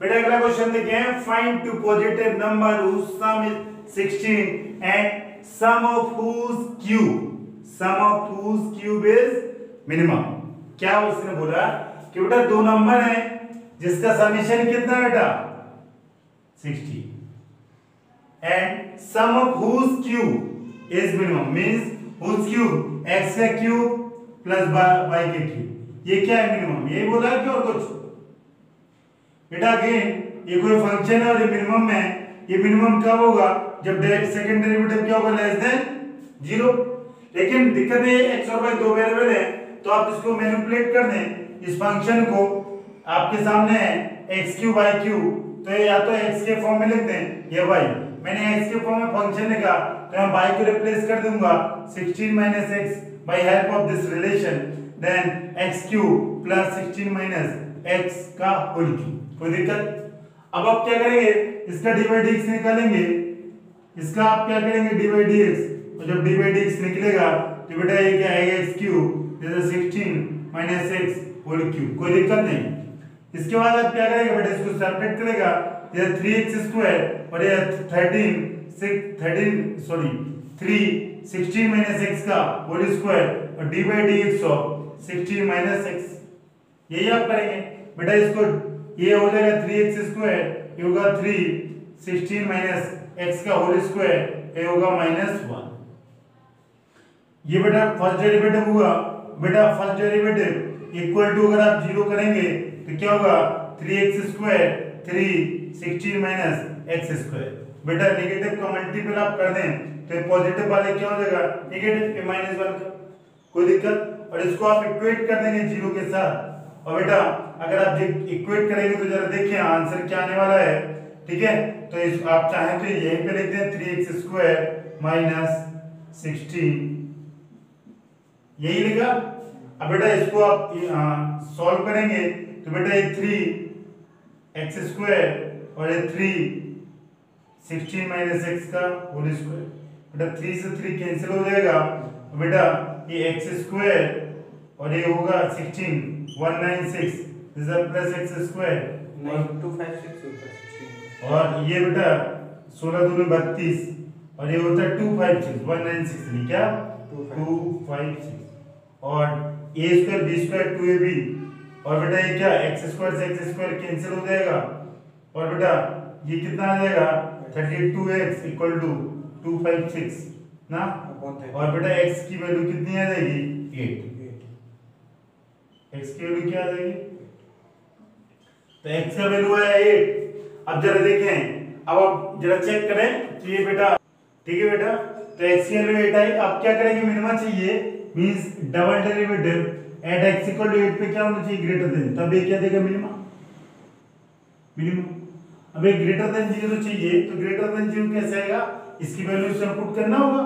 बेटा, अगला क्वेश्चन देखिए, find two positive number whose sum is 16 and sum of whose cube is minimum। क्या उसने बोला कि बेटा दो नंबर हैं जिसका समेशन कितना है बेटा, 60, and sum of whose cube is minimum, means whose cube, x का क्यूब प्लस y के क्यूब, ये क्या है मिनिमम, यही बोला है कि और कुछ? बेटा अगेन ये कोई फंक्शन है और ये मिनिमम है, ये मिनिमम कब होगा, जब सेकंड डेरिवेटिव क्या होगा, लेस देन 0। लेकिन दिक्कत है x और y दो वेरिएबल है, तो आप इसको मैनिपुलेट कर दें, इस फंक्शन को आपके सामने है x क्यूब y क्यूब, तो ये या तो x के फॉर्म में लिख दें या y। मैंने x के फॉर्म में फंक्शन लिखा तो मैं y को रिप्लेस कर दूंगा 16 minus x by help of this relation, then x cube plus 16 minus x का होल क्यूब। कोई दिक्कत? अब आप क्या करेंगे, इसका dy dx निकालेंगे, इसका आप क्या करेंगे, dy dx, और जब dy dx निकलेगा तो बेटा ये क्या आएगा, x क्यूब जैसे 16 माइनस x होल क्यूब। कोई दिक्कत नहीं। इसके बाद आप क्या करेंगे बेटा, इसको सेपरेट करेगा, ये 3x स्क्वायर और ये 16 माइनस x का होल स्क्वायर और dy dx of 16 minus x, यही आप करेंगे बेटा। इसको ये हो जाएगा 3x स्क्वायर, ये होगा 3, 16 माइनस x का होल स्क्वायर, ये होगा -1। ये बेटा फर्स्ट डेरिवेटिव हुआ। बेटा फर्स्ट डेरिवेटिव इक्वल टू अगर आप 0 करेंगे तो क्या होगा, 3x square 3 16 minus x square. बेटा नेगेटिव का मल्टीपल आप कर दें तो पॉजिटिव वाले क्या हो जाएगा, नेगेटिव के -1 का। कोई दिक्कत? और इसको आप इक्वेट कर देंगे 0 के साथ, और बेटा अगर आप इक्वेट करेंगे तो जरा देखिए आंसर क्या आने वाला है। ठीक है, तो इस आप चाहें तो यहीं पे लिख दें 3x स्क्वायर माइनस 16, यही लिखा। अब बेटा इसको आप सॉल्व करेंगे तो बेटा ये 3x स्क्वायर और ये 3 16 माइनस x का होल स्क्वायर, बेटा 3 से 3 कैंसिल हो जाएगा, बेटा ये x स्क्वायर और ये होगा 16 196 इज प्लस x स्क्वायर 9256 होता है 16, और ये बेटा 16 दूनी 32 और ये होता है 256 196 नहीं क्या 256, और ए स्क्वायर बी स्क्वायर 2ab और बेटा ये क्या x स्क्वायर से x स्क्वायर कैंसिल हो जाएगा और बेटा ये कितना आ जाएगा 32x इक्वल टू 256 ना और बेटा x की वैल्यू कितनी आ जाएगी 8 x की वैल्यू क्या आ जाएगी तो x का वैल्यू है 8 अब जरा देखें अब आप जरा चेक करें कि ये बेटा ठीक है बेटा तो x की वैल्यू 8 आई अब क्या करेंगे मिनिमम चाहिए means double derivative at x equal to 8 पे क्या होना चाहिए ग्रेटर देन तब ये क्या देगा मिनिमम अब ये ग्रेटर देन 0 चाहिए तो ग्रेटर देन 0 कैसे आएगा इसकी वैल्यू से पुट करना होगा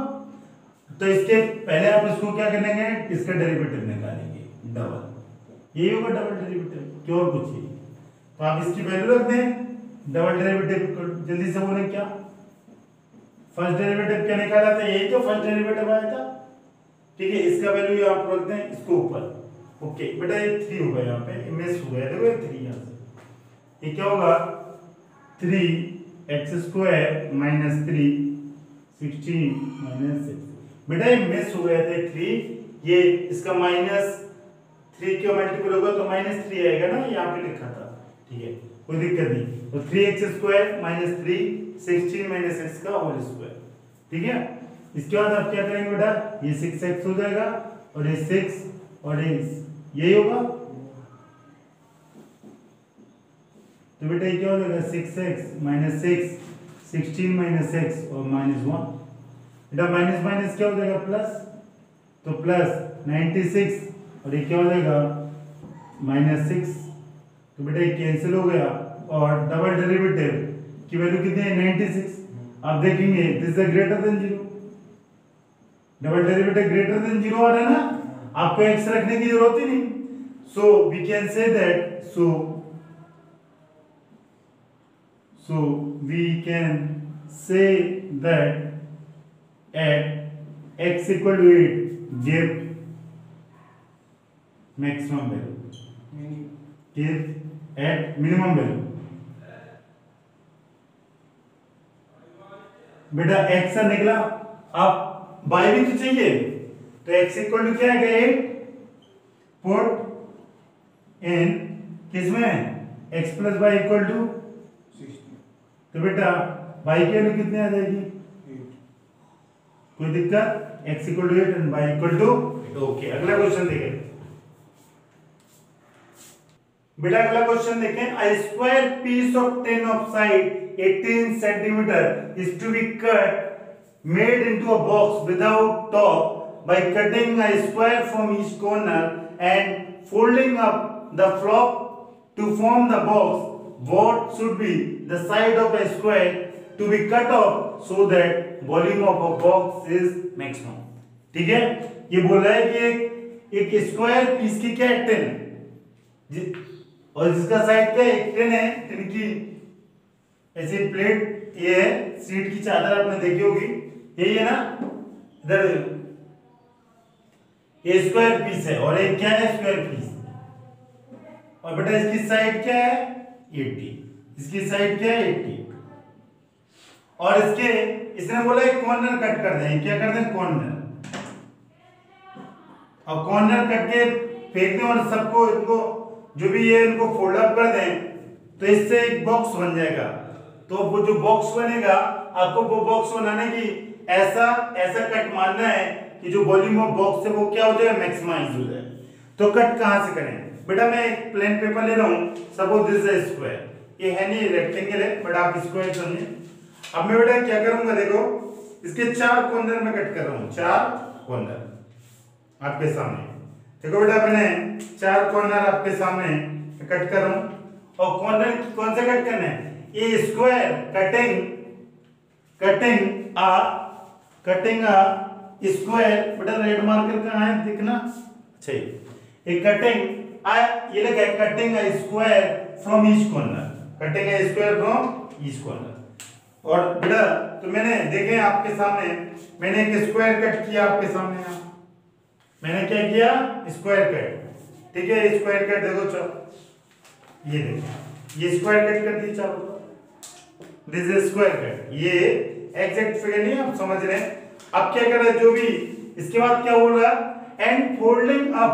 तो इसके पहले आप इसको क्या करेंगे इसका डेरिवेटिव निकालेंगे डबल यही होगा डबल डेरिवेटिव क्यों और कुछ नहीं तो आप इसकी वैल्यू रख दें डबल डेरिवेटिव जल्दी से बोलें क्या फर्स्ट डेरिवेटिव क्या निकाला था यही तो फर्स्ट डेरिवेटिव आया था ठीक है इसका वैल्यू यहां पर रख दें इसको ऊपर ओके बेटा ये 3 होगा यहां पे मिस हो गया देखो ये 3 यहां से ये क्या होगा 3x स्क्वायर माइनस 3 16 माइनस 6 बेटा ये मिस हो गया था 3 ये इसका माइनस 3 क्यों मल्टीपल होगा तो माइनस 3 आएगा ना यहां पे लिखा था ठीक है कोई दिक्कत नहीं तो 3x square minus 3 16 minus x का होल स्क्वायर ठीक है इसके बाद आप क्या करेंगे बेटा ये 6x हो जाएगा और ये 6 और ये यही होगा तो बेटा ये क्या हो जाएगा 6x माइनस 6 16 माइनस x और माइनस 1 बेटा माइनस माइनस क्या हो जाएगा प्लस तो प्लस 96 और ये क्या हो जाएगा माइनस 6 तो बेटा ये कैंसिल हो गया और डबल डेरिवेटिव की वैल्यू कितनी है 96 आप देखेंगे this is greater than 0 double derivative greater than 0 आ रहा है ना आपको x रखने की जरूरत ही नहीं so we can say that so we can say that at x equal to 8 give maximum value give at minimum value बेटा x से निकला अब y भी तो चाहिए तो x इक्वल टू क्या है 8 पुट इन किसमें x plus Y equal to तो बेटा y की वैल्यू कितनी आ जाएगी 8 कोई दिक्कत x equal to 8 and y equal to okay अगला क्वेश्चन देखें बेटा अगला क्वेश्चन देखें a square piece of tin of side 18 centimeter is to be cut made into a box without top by cutting a square from each corner and folding up the flop to form the box. What should be the side of a square to be cut off so that volume of a box is maximum? ठीक है ये बोल रहा है कि एक स्क्वायर पीस की क्या है 10 और जिसका साइड क्या है 10 है 10 की ऐसी प्लेट ये है सीट की चादर आपने देखी होगी यही है ना इधर ये स्क्वायर पीस है और ये क्या है स्क्वायर पीस और बेटा इसकी साइड क्या है 80 इसकी साइड क्या है 80 और इसके इसने बोला एक कॉर्नर कट कर दें क्या कर दें कॉर्नर और कॉर्नर कट के फेंक दें और सबको इनको जो भी ये इनको फोल्ड अप कर दें तो इससे एक बॉक्स बन जाएगा तो वो जो बॉक्स बनेगा आपको वो बॉक्स बनाने की ऐसा कट मारना है कि जो वॉल्यूम ऑफ बॉक्स है वो क्या हो जाए मैक्सिमाइज हो जाए तो कट कहां से करें बेटा मैं एक प्लेन पेपर ले रहा हूं सपोज दिस इज स्क्वायर ये है नहीं रेक्टेंगल है बट आप स्क्वायर समझिए अब मैं बेटा क्या करूंगा देखो इसके 4 कॉर्नर में कट कर रहा हूं 4 कॉर्नर आपके सामने देखो बेटा मैंने 4 कॉर्नर आपके सामने कट कर रहा हूं और कॉर्नर कौन से कट करना है ये स्क्वायर कटिंग अ स्क्वायर बेटा रेड मार्कर कहां है दिखना अच्छा ये कटिंग ये लिखा है cutting a square from each corner cutting a square from each corner और बेटा तो मैंने देखें आपके सामने मैंने एक स्क्वायर कट किया आपके सामने यहाँ मैंने क्या किया स्क्वायर कट ठीक है स्क्वायर कट देखो चलो ये देखो ये स्क्वायर कट कर दिया चलो दिस इज स्क्वायर कट ये एग्जैक्ट फिगर नहीं आप समझ रहे हैं अब क्या कर रहा है जो भी इसके बाद क्या बोल रहा है and folding up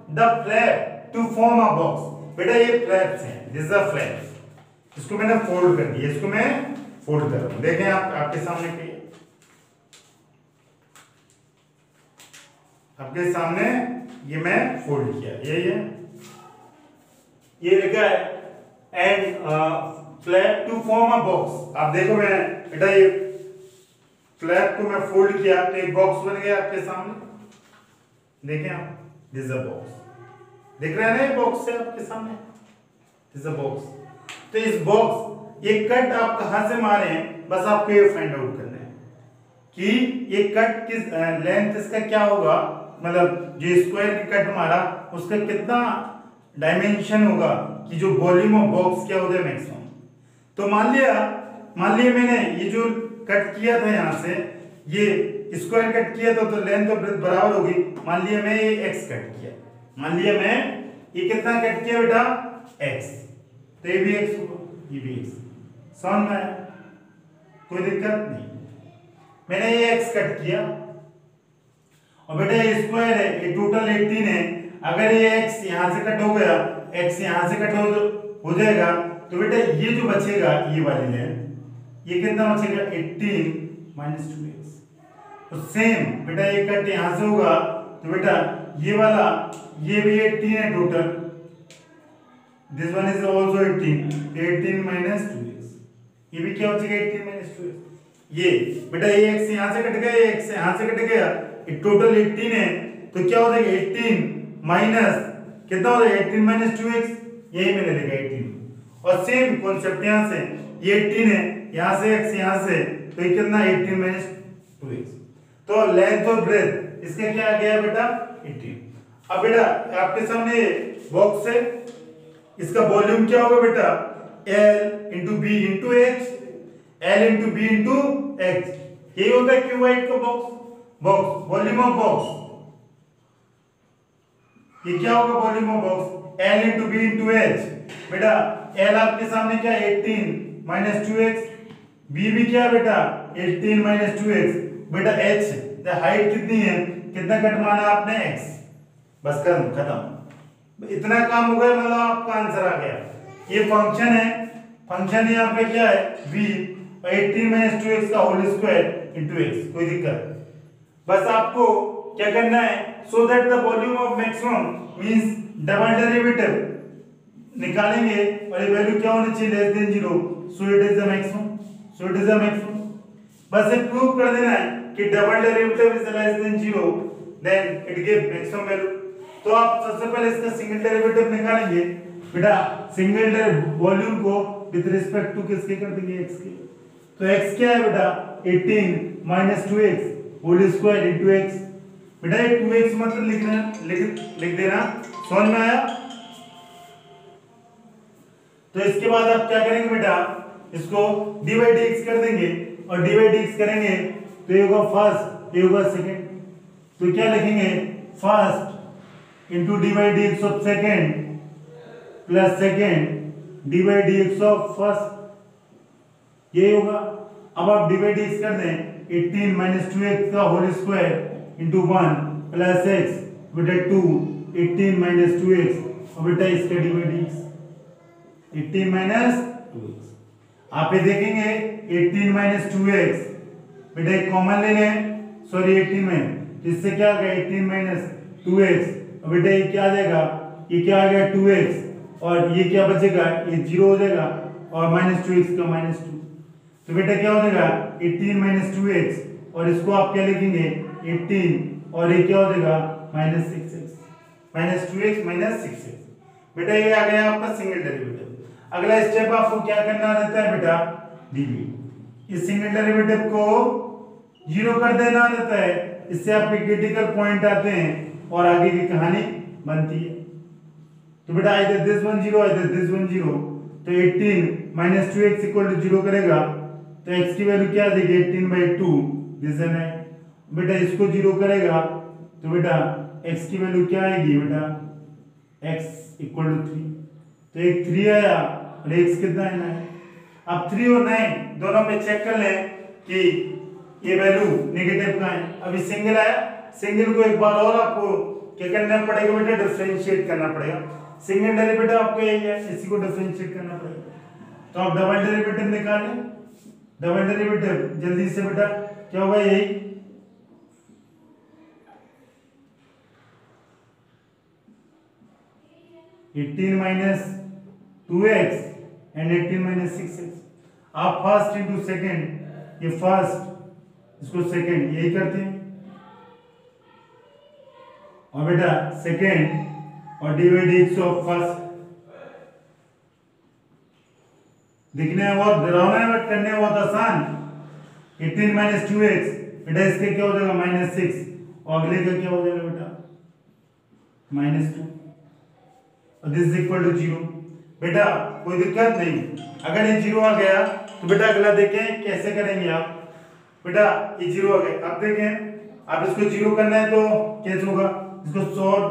the flap to form a box. बेटा ये फ्लैप्स हैं, दिस आर फ्लैप्स, इसको मैंने फोल्ड कर दिया, इसको मैं फोल्ड कर रहा हूं। देखें आप आपके सामने पे, आपके सामने ये मैं फोल्ड किया, ये लिखा है and flap to form a box. आप देखो मैं बेटा ये फ्लैप को मैं फोल्ड किया तो एक बॉक्स बन गया आपके सामने, देखें आप, दिस इज अ बॉक्स, दिख रहा है ना ये बॉक्स है आपके सामने, दिस इज अ बॉक्स। तो इस बॉक्स ये कट आप कहां से मारे हैं, बस आपको ये फाइंड आउट करना है कि ये कट किस लेंथ इसका क्या होगा, मतलब जो स्क्वायर की कट मारा उसका कितना डायमेंशन होगा कि जो वॉल्यूम ऑफ बॉक्स क्या हो जाए मैक्सिमम। तो मान लिया मैंने ये जो कट किया था यहाँ से, ये स्क्वायर कट किया था तो लेंथ और ब्रेड्थ बराबर होगी। मान लिया मैं ये x कट किया, मान लिया मैं ये कितना कट किया बेटा x, तो ये भी x होगा, ये भी x। समझ में आया, कोई दिक्कत नहीं। मैंने ये x कट किया और बेटा ये स्क्वायर है, ये टोटल 18 है। अगर ये x यहाँ से कट हो गया, x यहाँ से कट हो जाएगा, तो बेटा ये जो बचेगा ये वाली लेंथ, ये कितना बचेगा 18 माइनस 2x। तो सेम बेटा ये कट यहाँ से होगा तो बेटा ये वाला ये भी 18 है total, this one is also 18 minus 2x, ये भी क्या बचेगा 18 माइनस 2x। ये बेटा ये x यहाँ से कट गया, ये x यहाँ से कट गया, ये टोटल 18 है, तो क्या हो जाएगा 18 माइनस कितना हो जाएगा 18 माइनस 2x, यही मैंने लिखा 18। और सेम कॉन्सेप्ट यहाँ से ये 18 है, यहाँ से x यहाँ से, तो ये कितना 18 माइनस 2x। तो लेंथ और ब्रेथ इसका क्या आ गया बेटा 18। अब बेटा आपके सामने बॉक्स है, इसका वॉल्यूम क्या होगा बेटा L into B into H, L into B into H, यही होता है क्यूबॉइड का बॉक्स, वॉल्यूम ऑफ बॉक्स। ये क्या होगा volume of box L into B into H. बेटा L आपके सामने क्या 18 माइनस 2x, B भी क्या बेटा 18 माइनस 2x। बेटा h द हाइट कितनी है, कितना कट माना आपने x, बस खत्म, इतना काम हो गया, मतलब आपका आंसर आ गया। ये फंक्शन है, फंक्शन यहाँ पे क्या है v, और 18 माइनस 2x का होल स्क्वायर इनटू x, कोई दिक्कत। बस आपको क्या करना है, so that the volume of maximum means double derivative निकालेंगे और ये वैल्यू क्या होनी चाहिए less than 0, so it is the maximum, बस ये प्रूव कर देना है कि double derivative is less than 0, then it give maximum value. तो आप सबसे पहले इसका सिंगल डेरिवेटिव निकालेंगे। बेटा सिंगल वॉल्यूम को विद रिस्पेक्ट टू किसके कर देंगे x के, तो x क्या है बेटा 18 minus 2x whole square into x। बेटा ये 2x मतलब लिख देना, समझ में आया। तो इसके बाद आप क्या करेंगे बेटा, इसको dy dx कर देंगे, और dy dx करेंगे तो ये होगा फर्स्ट, ये होगा सेकंड, तो क्या लिखेंगे first into dy dx of second plus second dy dx of first, ये होगा। अब आप dy dx कर दें 18 माइनस 2x का whole square into 1 plus x बेटा 2 18 माइनस 2x, और बेटा इसका dy dx 18 माइनस 2x। आप ये देखेंगे 18 माइनस 2x, बेटा एक कॉमन ले लें, सॉरी 18 में, इससे क्या आ गया 18 माइनस 2x, और बेटा ये क्या आ जाएगा, ये क्या आ गया 2x, और ये क्या बचेगा, ये 0 हो जाएगा, और माइनस 2x का माइनस 2, तो बेटा क्या हो जाएगा 18 माइनस 2x, और इसको आप क्या लिखेंगे 18, और ये क्या हो जाएगा minus 6x, minus 2x minus 6x। बेटा ये आ गया आपका सिंगल डेरिवेटिव। अगला स्टेप आपको क्या करना रहता है बेटा डिलीट, इस सिंगल डेरिवेटिव को 0 कर देना रहता है, इससे आपके क्रिटिकल पॉइंट आते हैं और आगे की कहानी बनती है। तो बेटा इधर दिस वन 0, इधर दिस वन 0, तो 18 माइनस 2x इक्वल टू 0 करेगा, तो x की वैल्यू क्या आ जाएगी 18/2, दिस है 9। बेटा इसको 0 करेगा तो बेटा x की वैल्यू क्या आएगी बेटा x इक्वल टू 3, तो एक 3 आया और x कितना है 9। अब 3 और 9 दोनों में चेक कर लें कि ये वैल्यू नेगेटिव का है। अभी सिंगल आया, सिंगल को एक बार और आपको क्या करना पड़ेगा बेटा, डिफरेंशिएट करना पड़ेगा। सिंगल डेरिवेटिव आपको यही है, इसी को डिफरेंशिएट करना पड़ेगा। तो आप डबल डेरिवेटिव निकालें, डबल डेरिवेटिव जल्दी से बेटा क्या होगा, यही 18 minus 2x and 18 minus 6x। आप फर्स्ट इंटू सेकेंड, ये फर्स्ट इसको सेकेंड यही करते हैं, और बेटा सेकेंड और डिवाइड एक्स ऑफ फर्स्ट। दिखने में बहुत डरावना है बट करने में बहुत आसान। 18 minus 2x बेटा इसके क्या हो जाएगा -6, और अगले का क्या हो जाएगा बेटा -2, और दिस इज इक्वल टू 0। बेटा कोई दिक्कत नहीं, अगर ये 0 आ गया तो बेटा अगला देखें कैसे करेंगे आप। बेटा ये 0 आ गया, अब देखें आप इसको 0 करना है तो कैसे होगा, इसको सॉल्व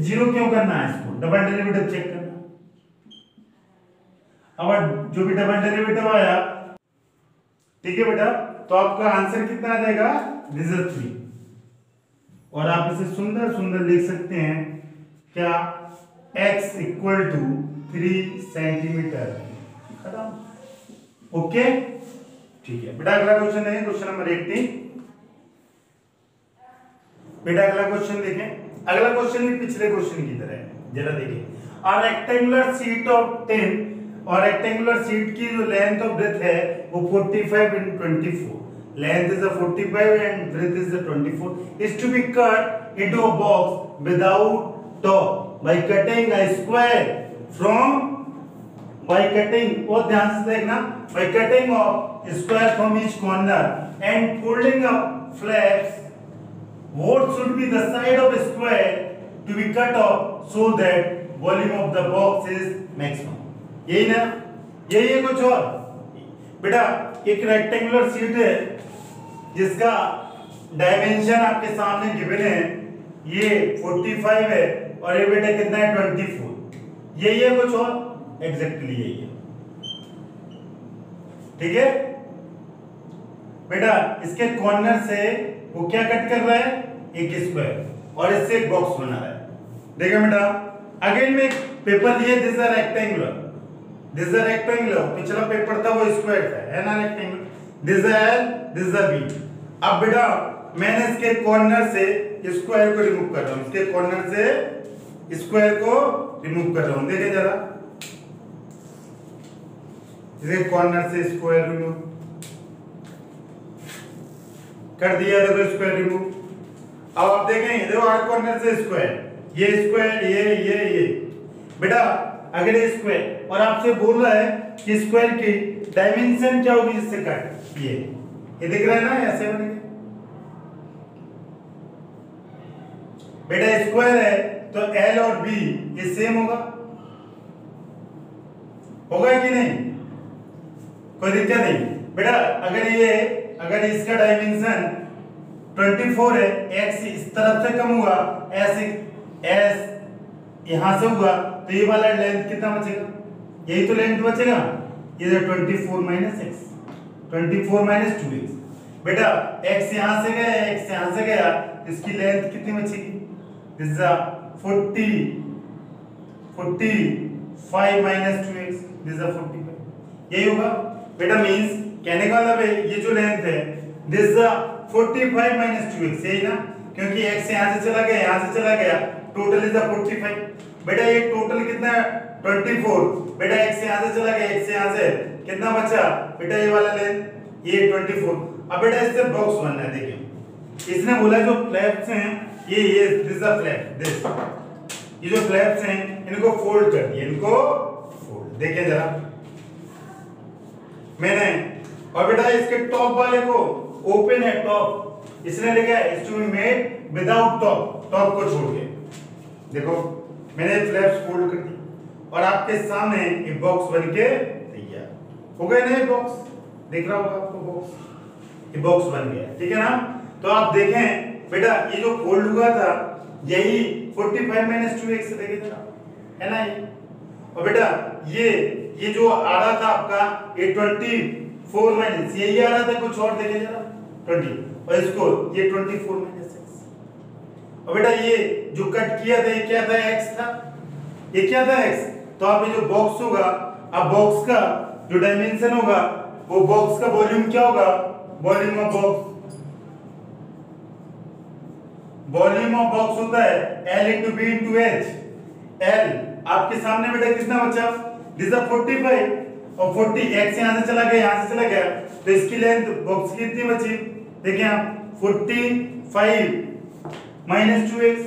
0 क्यों करना है, इसको डबल डेरिवेटिव चेक करना। अब जो भी डबल डेरिवेटिव आया, ठीक है बेटा, तो आपका आंसर कितना आ जाएगा, दिस इज 3। और आप इसे सुंदर सुंदर लिख सकते हैं क्या, x इक्वल टू 3 सेंटीमीटर। खत्म, ओके ठीक है बेटा। अगला क्वेश्चन है क्वेश्चन नंबर 18। बेटा अगला क्वेश्चन देखें, अगला क्वेश्चन भी पिछले क्वेश्चन की तरह है, जरा देखिए। अ रेक्टेंगुलर शीट ऑफ 10, और रेक्टेंगुलर शीट की जो लेंथ ऑफ ब्रेथ है वो 45 × 24, length is 45 and breadth is 24, is to be cut into a box without top by cutting a square from, by cutting, और ध्यान से देखना, by cutting of square from each corner and folding up flaps, what should be the side of square to be cut off so that volume of the box is maximum। यही ना, यही है कुछ और। बेटा एक रेक्टेंगुलर शीट है जिसका डायमेंशन आपके सामने गिवन है, ये 45 है और ये बेटा कितना है 24, यही है कुछ और, एग्जैक्टली यही है, ठीक है बेटा। इसके कॉर्नर से वो क्या कट कर रहा है, एक स्क्वायर, और इससे एक बॉक्स बना रहा है। देखो बेटा अगेन में पेपर दिए, this is rectangular, this is rectangular, पिछला पेपर था वो स्क्वायर था, है ना rectangular, this is L, this is B. अब बेटा मैंने इसके कॉर्नर से स्क्वायर को रिमूव कर रहा हूं, इसके कॉर्नर से स्क्वायर को रिमूव कर रहा हूं, देखें जरा, इसके कॉर्नर से स्क्वायर रिमूव कर दिया, देखो स्क्वायर रिमूव। अब आप देखें, देखो हर कॉर्नर से स्क्वायर, ये स्क्वायर, ये बेटा अगर ये स्क्वायर, और आपसे बोल रहा है कि स्क्वायर की डायमेंशन क्या होगी जिससे कट, ये दिख रहा है ना, ऐसे बनेगा बेटा। स्क्वायर है तो L और B ये सेम होगा कि नहीं, कोई दिक्कत नहीं बेटा। अगर इसका डायमेंशन 24 है, x इस तरफ से कम हुआ, s यहां से हुआ, तो ये वाला लेंथ कितना बचेगा, यही तो लेंथ बचेगा, ये 24 माइनस x, 24 माइनस 2x। बेटा x यहां से गया, x यहां से गया, इसकी लेंथ कितनी बचेगी, this is 45 minus 2x, this is 45, यही होगा बेटा। मींस कहने का मतलब है ये जो लेंथ है दिस इज 45 माइनस 2x, यही ना, क्योंकि x यहां से चला गया, यहां से चला गया, टोटल इज 45। बेटा ये टोटल कितना है 24, बेटा x यहां से चला गया, x यहां से कितना बचा बेटा, ये वाला लेंथ ये 24। अब बेटा इससे बॉक्स बनना है, देखिए इसने बोला जो फ्लैप्स हैं ये दिस अ फ्लैप, दिस, ये जो फ्लैप्स हैं इनको फोल्ड कर दिए, इनको फोल्ड, देखिए जरा मैंने। और बेटा इसके टॉप वाले को ओपन है, टॉप इसने लिखा है is to be made without top, top को छोड़ के, देखो मैंने फ्लैप्स फोल्ड कर दी और आपके सामने एक बॉक्स बनके तैयार हो गया ना। ये बॉक्स दिख रहा होगा आपको, बॉक्स, ये बॉक्स बन गया, ठीक है ना। तो आप देखें बेटा ये जो फोल्ड हुआ था यही 45 माइनस 2x से, देखिए जरा, है ना ये। और बेटा ये जो आ रहा था आपका ये 24 माइनस, यही आ रहा था, कुछ और देखिए जरा 20, और इसको ये 24 माइनस 6, और बेटा ये जो कट किया था ये क्या था, x था, ये क्या था x। तो आप ये जो बॉक्स होगा, अब बॉक्स का जो डायमेंशन होगा वो बॉक्स का वॉल्यूम क्या होगा, volume of box, volume of box होता है L into B into H. L आपके सामने बेटा कितना बचा, दिस इज 45 और 40 x यहां से चला गया, यहां से चला गया, तो इसकी लेंथ बॉक्स की कितनी बची, देखिए आप 45 माइनस 2x।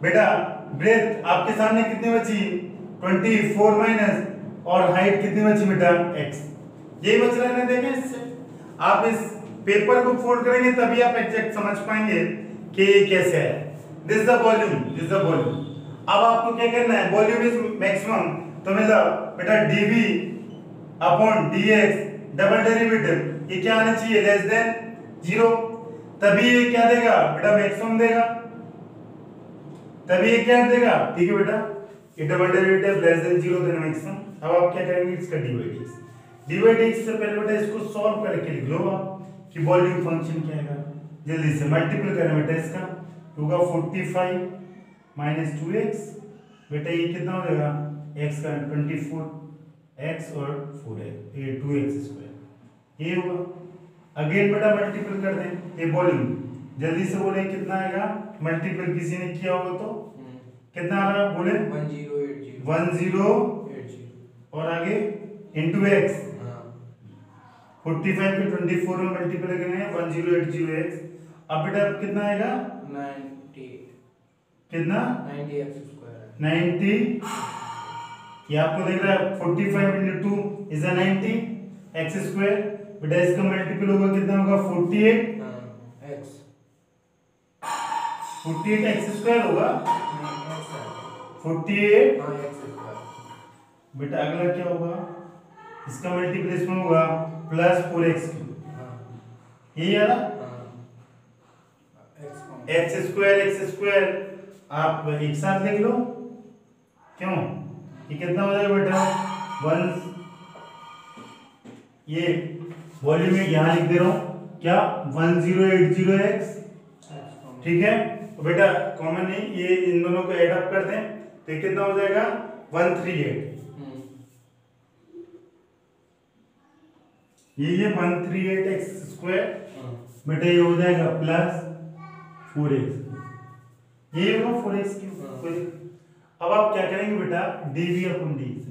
बेटा ब्रेथ आपके सामने कितनी बची, 24 माइनस, और हाइट कितनी बची बेटा x। यही बच रहा है ना, देखें इससे आप इस पेपर को फोल्ड करेंगे तभी आप एग्जैक्ट समझ पाएंगे कि ये कैसे है। This is the volume, this is the volume. अब आपको क्या करना है, वॉल्यूम इज मैक्सिमम, तो मतलब बेटा dv upon dx double derivative ये क्या आना चाहिए, लेस देन 0, तभी ये क्या देगा बेटा, मैक्सिमम देगा, तभी ये क्या देगा, ठीक है बेटा, ये डबल डेरिवेटिव लेस देन 0 देना मैक्सिमम। अब आप क्या करेंगे, इसका dy/dx से पहले बेटा इसको सॉल्व करके लिख लो आप कि वॉल्यूम फंक्शन क्या है, जल्दी से मल्टीपल करें बेटा, इसका होगा 45 माइनस 2x, बेटा ये कितना हो जाएगा, x का 24 x और 4x, ये 2x स्क्वायर ये होगा। अगेन बेटा मल्टीपल कर दें ये वॉल्यूम, जल्दी से बोले कितना आएगा, मल्टीपल किसी ने किया होगा तो कितना आ रहा है, बोले 1080 और आगे इंटू x, 45 के 24 में मल्टीपल करेंगे 1080x। अब बेटा कितना आएगा, 90, कितना 90x स्क्वायर, 90, ये आपको देख रहा है 45 into 2 is a 90 x square, बेटा इसका मल्टीपल होगा कितना होगा, 48 x स्क्वायर होगा, 48 बेटा अगला क्या होगा, इसका मल्टीपल इसमें होगा प्लस 4x, यही आ रहा x स्क्वायर आप एक साथ लिख लो, क्यों, ये कितना हो जाएगा बेटा 1, ये वॉल्यूम में यहां लिख दे रहा हूं क्या, 1080x, ठीक है, तो बेटा कॉमन नहीं, ये इन दोनों को ऐड अप कर दें तो ये कितना हो जाएगा 138, ये 138x स्क्वायर, बेटा ये हो जाएगा प्लस 4x, ये होगा 4x की। अब आप क्या करेंगे बेटा, dv अपॉन dx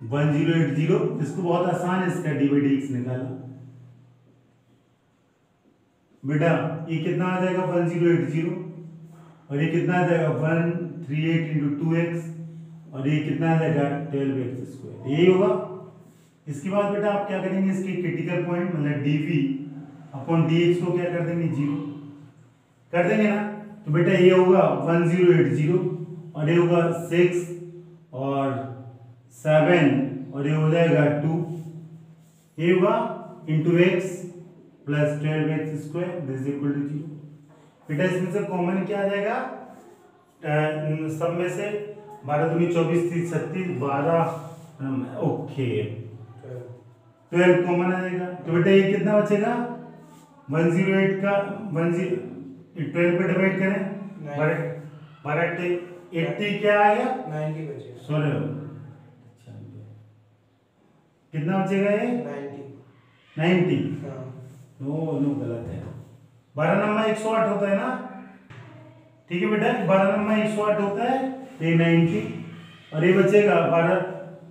1080, इसको बहुत आसान है इसका dy/dx निकालना, बेटा ये कितना आ जाएगा 1080 और ये कितना आ जाएगा 138 into 2x और ये कितना आ जाएगा 12x स्क्वायर, यही होगा। इसके बाद बेटा आप क्या करेंगे, इसके क्रिटिकल पॉइंट मतलब dv अपॉन dx को क्या कर देंगे, 0 कर देंगे ना, तो बेटा ये होगा 1080 और ये होगा 6 और 7 और ये हो जाएगा 2, ये होगा into x plus 12x square this equal to 0। बेटा इसमें से कॉमन क्या आ जाएगा, सब में से 12 दूनी 24 30 36 12 ओके 12 कॉमन आ जाएगा, तो बेटा ये कितना बचेगा 108 का 12 पे डिवाइड करें 12 80 क्या आ गया 90 बचेगा, सॉरी कितना बचेगा ये 90, नो गलत है, 12 नंबर 108 होता है ना, ठीक है बेटा 12 नंबर 108 होता है, ये 90 और ये बचेगा 12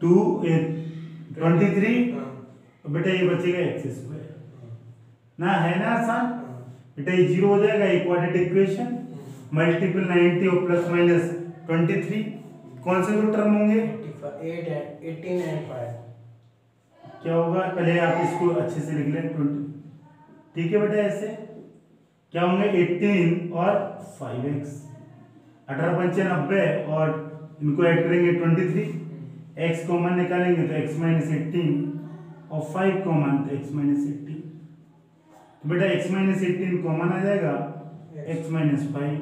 2 23 और बेटा ये बचेगा x स्क्वायर ना, है ना आसान बेटा, ये 0 हो जाएगा, ये क्वाड्रेटिक इक्वेशन मल्टीपल 90 और प्लस माइनस 23, कौन से दो टर्म होंगे 18 and 5, क्या होगा, पहले आप इसको अच्छे से लिख लें 20, ठीक है बेटा, ऐसे क्या होंगे 18 और 5x, 18 पंचे 90 और इनको ऐड करेंगे 23, x कॉमन निकालेंगे तो x माइनस 18 और 5 कॉमन तो x माइनस 18, तो बेटा x माइनस 18 कॉमन आ जाएगा, x minus 5,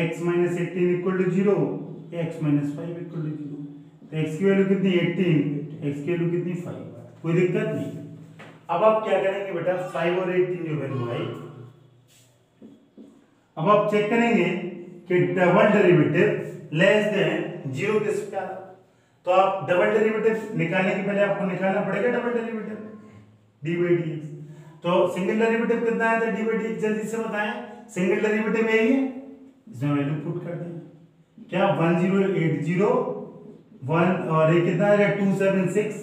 x minus 18 equal to 0, x minus 5 equal to 0, तो x की वैल्यू कितनी 18, x की वैल्यू कितनी 5, कोई दिक्कत नहीं। अब आप क्या करेंगे बेटा 5 और 8 की जो वैल्यू आई, अब आप चेक करेंगे कि डबल डेरिवेटिव लेस देन 0 किस पे आ रहा। तो आप डबल डेरिवेटिव निकालने के पहले आपको निकालना पड़ेगा double derivative D by D x. तो सिंगल डेरिवेटिव कितना आया था डी बाई डी एक्स, जल्दी से बताएं। सिंगल डेरिवेटिव यही है, इसमें वैल्यू पुट कर दें। क्या 1080 1 और ये कितना आएगा 276,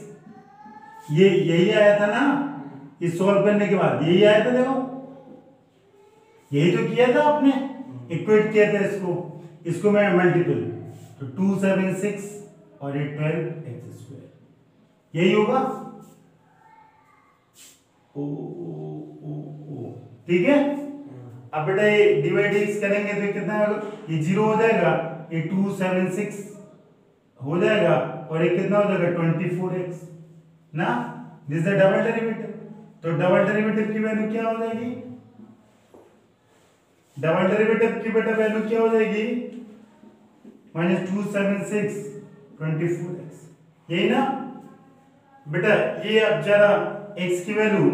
ये यही आया था ना इस सॉल्व करने के बाद, यही आया था। देखो यही तो किया था आपने, इक्वेट किया था इसको मैं मल्टीपल, तो 276 और ये 12x², यही होगा। ओ ठीक है। अब बेटा ये डिवाइड एक्स करेंगे तो कितना होगा, ये 0 हो जाएगा, ये 276 हो जाएगा और ये कितना हो जाएगा 24x ना, दिस इज डबल डेरिवेटिव। तो डबल डेरिवेटिव की वैल्यू क्या हो जाएगी, डबल डेरिवेटिव की बेटा वैल्यू क्या हो जाएगी -276 24x, यही ना बेटा। ये अब जरा x की वैल्यू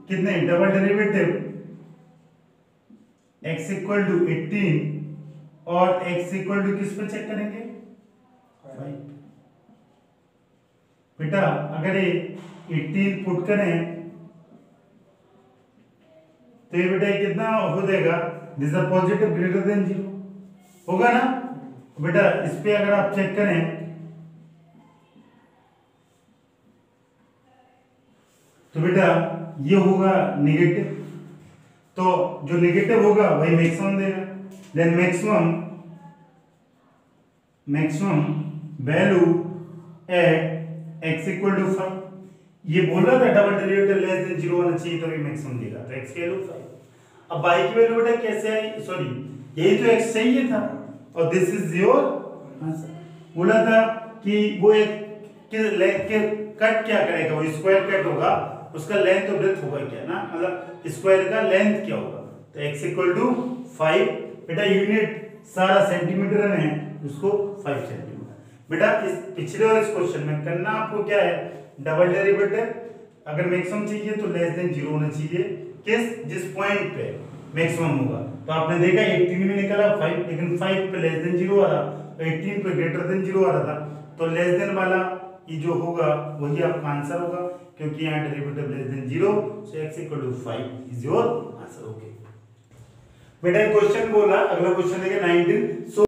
कितने, double derivative x equal to 18 और x इक्वल टू किस पे चेक करेंगे 5। बेटा अगर ये 18 पुट करें तो ये बेटा कितना हो जाएगा, this is positive greater than 0 होगा ना। बेटा इस पे अगर आप चेक करें तो बेटा ये होगा नेगेटिव, तो जो नेगेटिव होगा वही मैक्सिमम देगा। Then maximum value at x equal to 5, ये बोल रहा था डबल डेरिवेटिव लेस देन 0 होना चाहिए तभी मैक्सिमम देगा, तो x की वैल्यू 5। अब y की वैल्यू बेटा कैसे आई, सॉरी यही तो x चाहिए था और दिस इज योर आंसर। बोला था कि वो एक के लेंथ के कट क्या करेगा, वो स्क्वायर कट होगा, उसका लेंथ और ब्रेड्थ होगा क्या ना, मतलब स्क्वायर का लेंथ क्या होगा, तो x इक्वल टू 5। बेटा यूनिट सारा सेंटीमीटर में है, उसको 5 सेंटीमीटर। बेटा इस पिछले और इस क्वेश्चन में करना आपको क्या है, डबल डेरिवेटिव अगर मैक्सिमम चाहिए तो लेस देन 0 होना चाहिए, जिस पॉइंट पे मैक्सिमम होगा। तो आपने देखा 18 में निकला 5, लेकिन 5 पे लेस देन 0 आ रहा, तो 18 पे ग्रेटर देन 0 आ रहा था, तो लेस देन वाला ये जो होगा वही आपका आंसर होगा, क्योंकि यहाँ derivative less than 0, so x equal to 5 is your answer. Okay बेटा क्वेश्चन बोला, अगला क्वेश्चन देखिए 19।